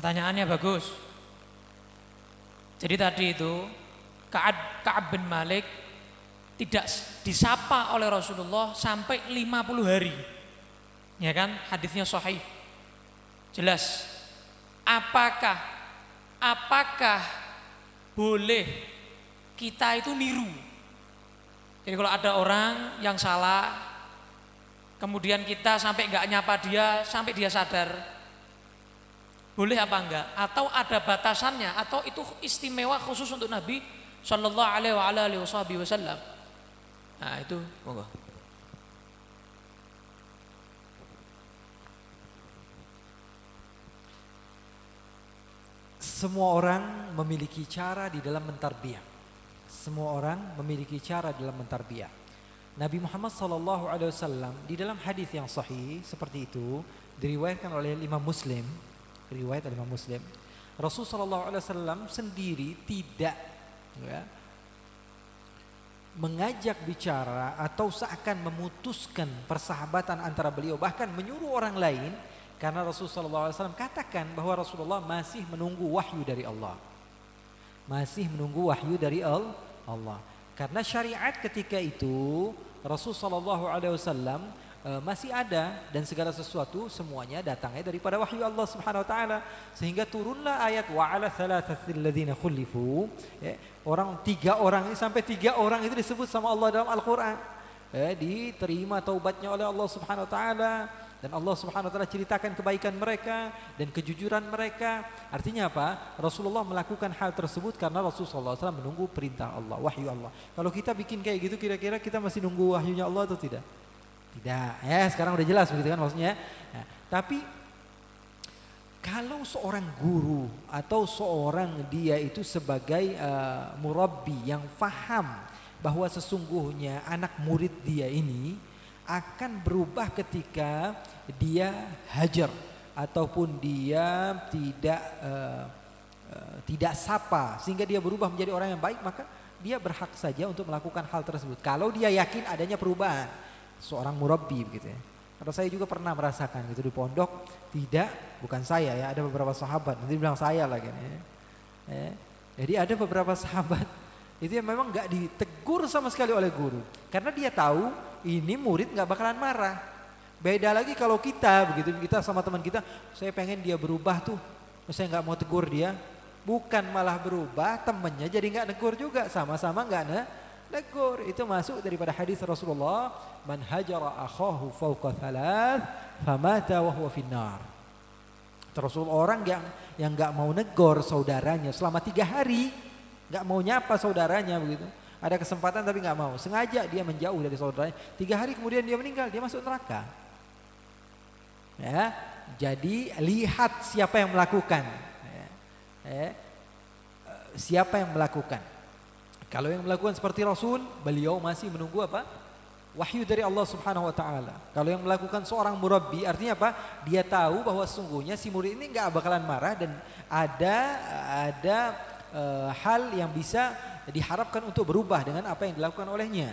Pertanyaannya bagus. Jadi tadi itu Ka'ab bin Malik tidak disapa oleh Rasulullah sampai 50 hari. Ya kan? Hadisnya sahih. Jelas. apakah boleh kita itu niru? Jadi kalau ada orang yang salah, kemudian kita sampai nggak nyapa dia, sampai dia sadar, boleh apa enggak? Atau ada batasannya? Atau itu istimewa khusus untuk Nabi Shallallahu Alaihi Wasallam? Nah itu, monggo. Semua orang memiliki cara di dalam mentarbiyah. Semua orang memiliki cara dalam mentarbiyah. Nabi Muhammad SAW di dalam hadis yang sahih seperti itu diriwayatkan oleh Imam Muslim. Riwayat Imam Muslim. Rasulullah SAW sendiri tidak mengajak bicara atau seakan memutuskan persahabatan antara beliau, bahkan menyuruh orang lain. Karena Rasulullah SAW katakan bahwa Rasulullah masih menunggu wahyu dari Allah. Masih menunggu wahyu dari Allah. Karena syariat ketika itu Rasulullah SAW masih ada dan segala sesuatu semuanya datangnya daripada wahyu Allah Subhanahu Wa Taala. Sehingga turunlah ayat wa ala thalathatil ladzina khulifu. Orang 3 orang ini, sampai 3 orang itu disebut sama Allah dalam Al-Quran. Diterima taubatnya oleh Allah Subhanahu Wa Taala. Dan Allah Subhanahu Wa Taala ceritakan kebaikan mereka dan kejujuran mereka. Artinya apa? Rasulullah melakukan hal tersebut karena Rasulullah SAW menunggu perintah Allah, wahyu Allah. Kalau kita bikin kayak gitu, kira-kira kita masih nunggu wahyunya Allah atau tidak? Tidak. Ya, sekarang udah jelas begitu kan maksudnya. Nah, tapi kalau seorang guru atau seorang dia itu sebagai murabbi yang faham bahwa sesungguhnya anak murid dia ini akan berubah ketika dia hajar ataupun dia tidak sapa sehingga dia berubah menjadi orang yang baik, maka dia berhak saja untuk melakukan hal tersebut kalau dia yakin adanya perubahan seorang murabbi begitu ya. Karena saya juga pernah merasakan gitu di pondok, bukan saya ya, ada beberapa sahabat, nanti bilang saya lagi ya. Jadi ada beberapa sahabat itu yang memang nggak ditegur sama sekali oleh guru karena dia tahu ini murid nggak bakalan marah. Beda lagi kalau kita begitu, kita sama teman kita, saya pengen dia berubah tuh, saya nggak mau tegur dia, bukan malah berubah, temennya jadi nggak negur juga, sama-sama nggak negur. Itu masuk daripada hadis Rasulullah, man hajara akhahu fawqa thalath famata wa huwa finnar. Terus orang yang nggak mau negur saudaranya selama 3 hari, nggak mau nyapa saudaranya begitu. Ada kesempatan tapi nggak mau, sengaja dia menjauh dari saudaranya. 3 hari kemudian dia meninggal, dia masuk neraka. Ya, jadi lihat siapa yang melakukan. Siapa yang melakukan? Kalau yang melakukan seperti Rasul, beliau masih menunggu apa? Wahyu dari Allah Subhanahu Wa Taala. Kalau yang melakukan seorang murabbi, artinya apa? Dia tahu bahwa sesungguhnya si murid ini nggak bakalan marah dan ada hal yang bisa diharapkan untuk berubah dengan apa yang dilakukan olehnya.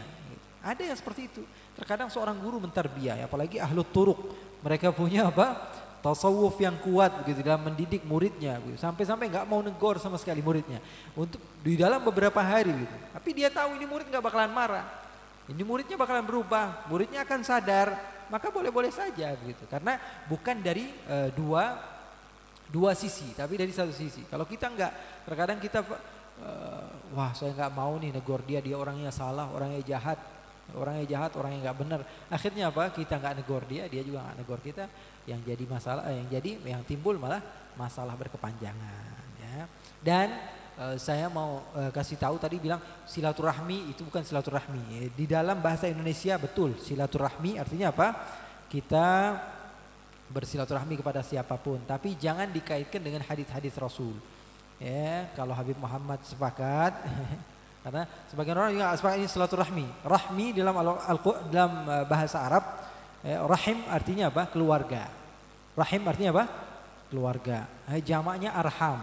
Ada yang seperti itu. Terkadang seorang guru mentarbiyah, apalagi ahlu turuk, mereka punya apa? Tasawuf yang kuat begitu dalam mendidik muridnya, gitu. Sampai-sampai nggak mau negor sama sekali muridnya untuk di dalam beberapa hari gitu. Tapi dia tahu ini murid nggak bakalan marah, ini muridnya bakalan berubah, muridnya akan sadar, maka boleh-boleh saja begitu. Karena bukan dari dua sisi, tapi dari satu sisi. Kalau kita nggak, terkadang kita wah saya nggak mau nih negor dia orangnya salah, orangnya jahat, orangnya nggak benar. Akhirnya apa? Kita nggak negor dia juga nggak negor kita. Yang jadi masalah, yang timbul malah masalah berkepanjangan. Ya. Dan saya mau kasih tahu tadi bilang silaturahmi itu bukan silaturahmi. Di dalam bahasa Indonesia betul silaturahmi artinya apa? Kita bersilaturahmi kepada siapapun, tapi jangan dikaitkan dengan hadis-hadis Rasul. Ya, kalau Habib Muhammad sepakat, karena sebagian orang juga sepakat ini silaturahmi. Rahmi dalam bahasa Arab, rahim artinya apa? Keluarga. Rahim artinya apa? Keluarga. Jamaknya arham.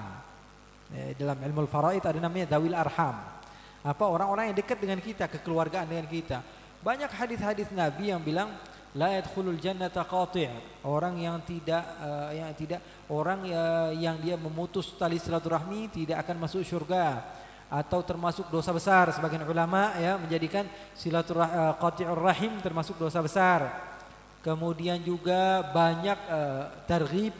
Dalam ilmu faraid ada namanya dawil arham. Apa? Orang-orang yang dekat dengan kita, kekeluargaan dengan kita. Banyak hadis-hadis Nabi yang bilang la yadkhulul jannata qati'. Orang yang yang dia memutus tali silaturahmi tidak akan masuk surga atau termasuk dosa besar. Sebagian ulama ya menjadikan qati'ur rahim termasuk dosa besar. Kemudian juga banyak targhib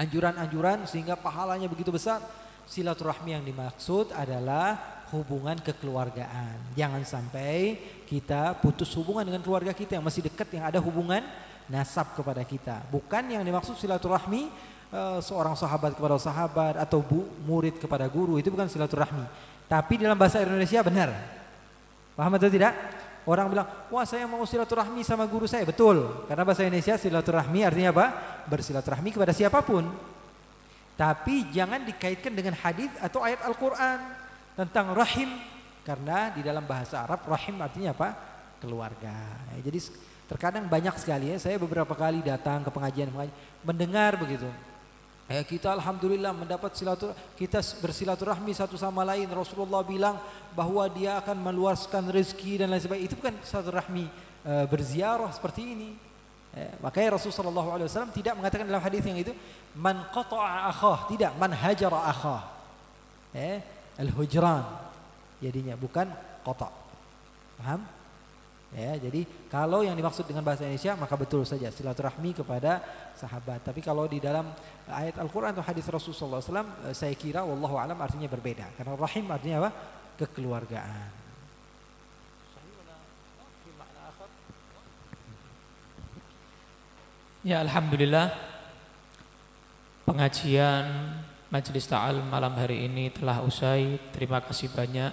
anjuran-anjuran sehingga pahalanya begitu besar. Silaturahmi yang dimaksud adalah hubungan kekeluargaan. Jangan sampai kita putus hubungan dengan keluarga kita yang masih dekat, yang ada hubungan nasab kepada kita. Bukan yang dimaksud silaturahmi seorang sahabat kepada sahabat atau murid kepada guru, itu bukan silaturahmi. Tapi dalam bahasa Indonesia benar. Paham atau tidak? Orang bilang, wah saya mau silaturahmi sama guru saya. Betul, karena bahasa Indonesia silaturahmi artinya apa? Bersilaturahmi kepada siapapun. Tapi jangan dikaitkan dengan hadis atau ayat Al-Quran tentang rahim, karena di dalam bahasa Arab rahim artinya apa? Keluarga. Jadi terkadang banyak sekali ya, saya beberapa kali datang ke pengajian mendengar begitu. Kita alhamdulillah mendapat kita bersilaturahmi satu sama lain. Rasulullah bilang bahwa dia akan meluaskan rezeki dan lain sebagainya. Itu bukan silaturahmi berziarah seperti ini. Makanya Rasulullah SAW tidak mengatakan dalam hadis yang itu man qata'a akhah, tidak man hajara akhah. Al-hujran jadinya, bukan qata'. Paham? Ya, jadi kalau yang dimaksud dengan bahasa Indonesia maka betul saja silaturahmi kepada sahabat. Tapi kalau di dalam ayat Al-Quran atau hadis Rasulullah SAW, saya kira wallahu alam artinya berbeda. Karena rahim artinya apa? Kekeluargaan. Ya, alhamdulillah pengajian Majelis Ta'al malam hari ini telah usai. Terima kasih banyak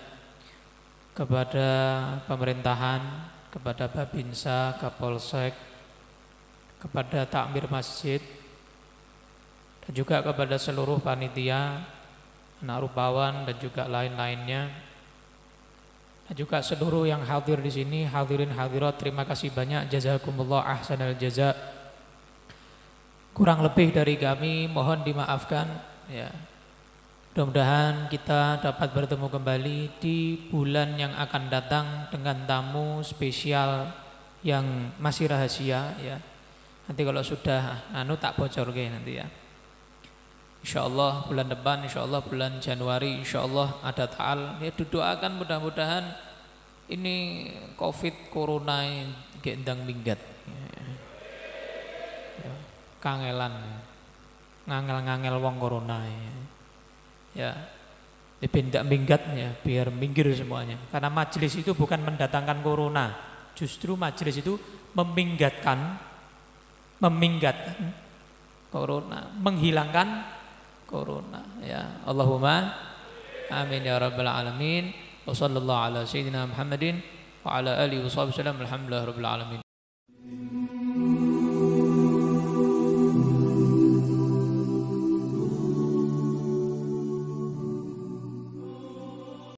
kepada pemerintahan, kepada Babinsa, Kapolsek, kepada takmir masjid, dan juga kepada seluruh panitia, anak rupawan dan juga lain-lainnya, dan juga seluruh yang hadir di sini, hadirin hadirat, terima kasih banyak. Jazakumullah ahsanal jaza. Kurang lebih dari kami mohon dimaafkan ya. Mudah-mudahan kita dapat bertemu kembali di bulan yang akan datang dengan tamu spesial yang masih rahasia ya. Nanti kalau sudah tak bocor nanti ya. Insyaallah bulan depan, insyaallah bulan Januari, insyaallah ada ta'al. Ya doakan mudah-mudahan ini Covid corona gendang minggat. Ya, kangelan. Ngangel-ngangel wong corona ya. Tidak minggatnya, biar minggir semuanya. Karena majelis itu bukan mendatangkan corona, justru majelis itu meminggatkan corona, menghilangkan corona ya. Allahumma amin ya rabbal alamin. Wa sallallahu ala sayyidina Muhammadin wa ala alihi wasallam. Alhamdulillah rabbil alamin.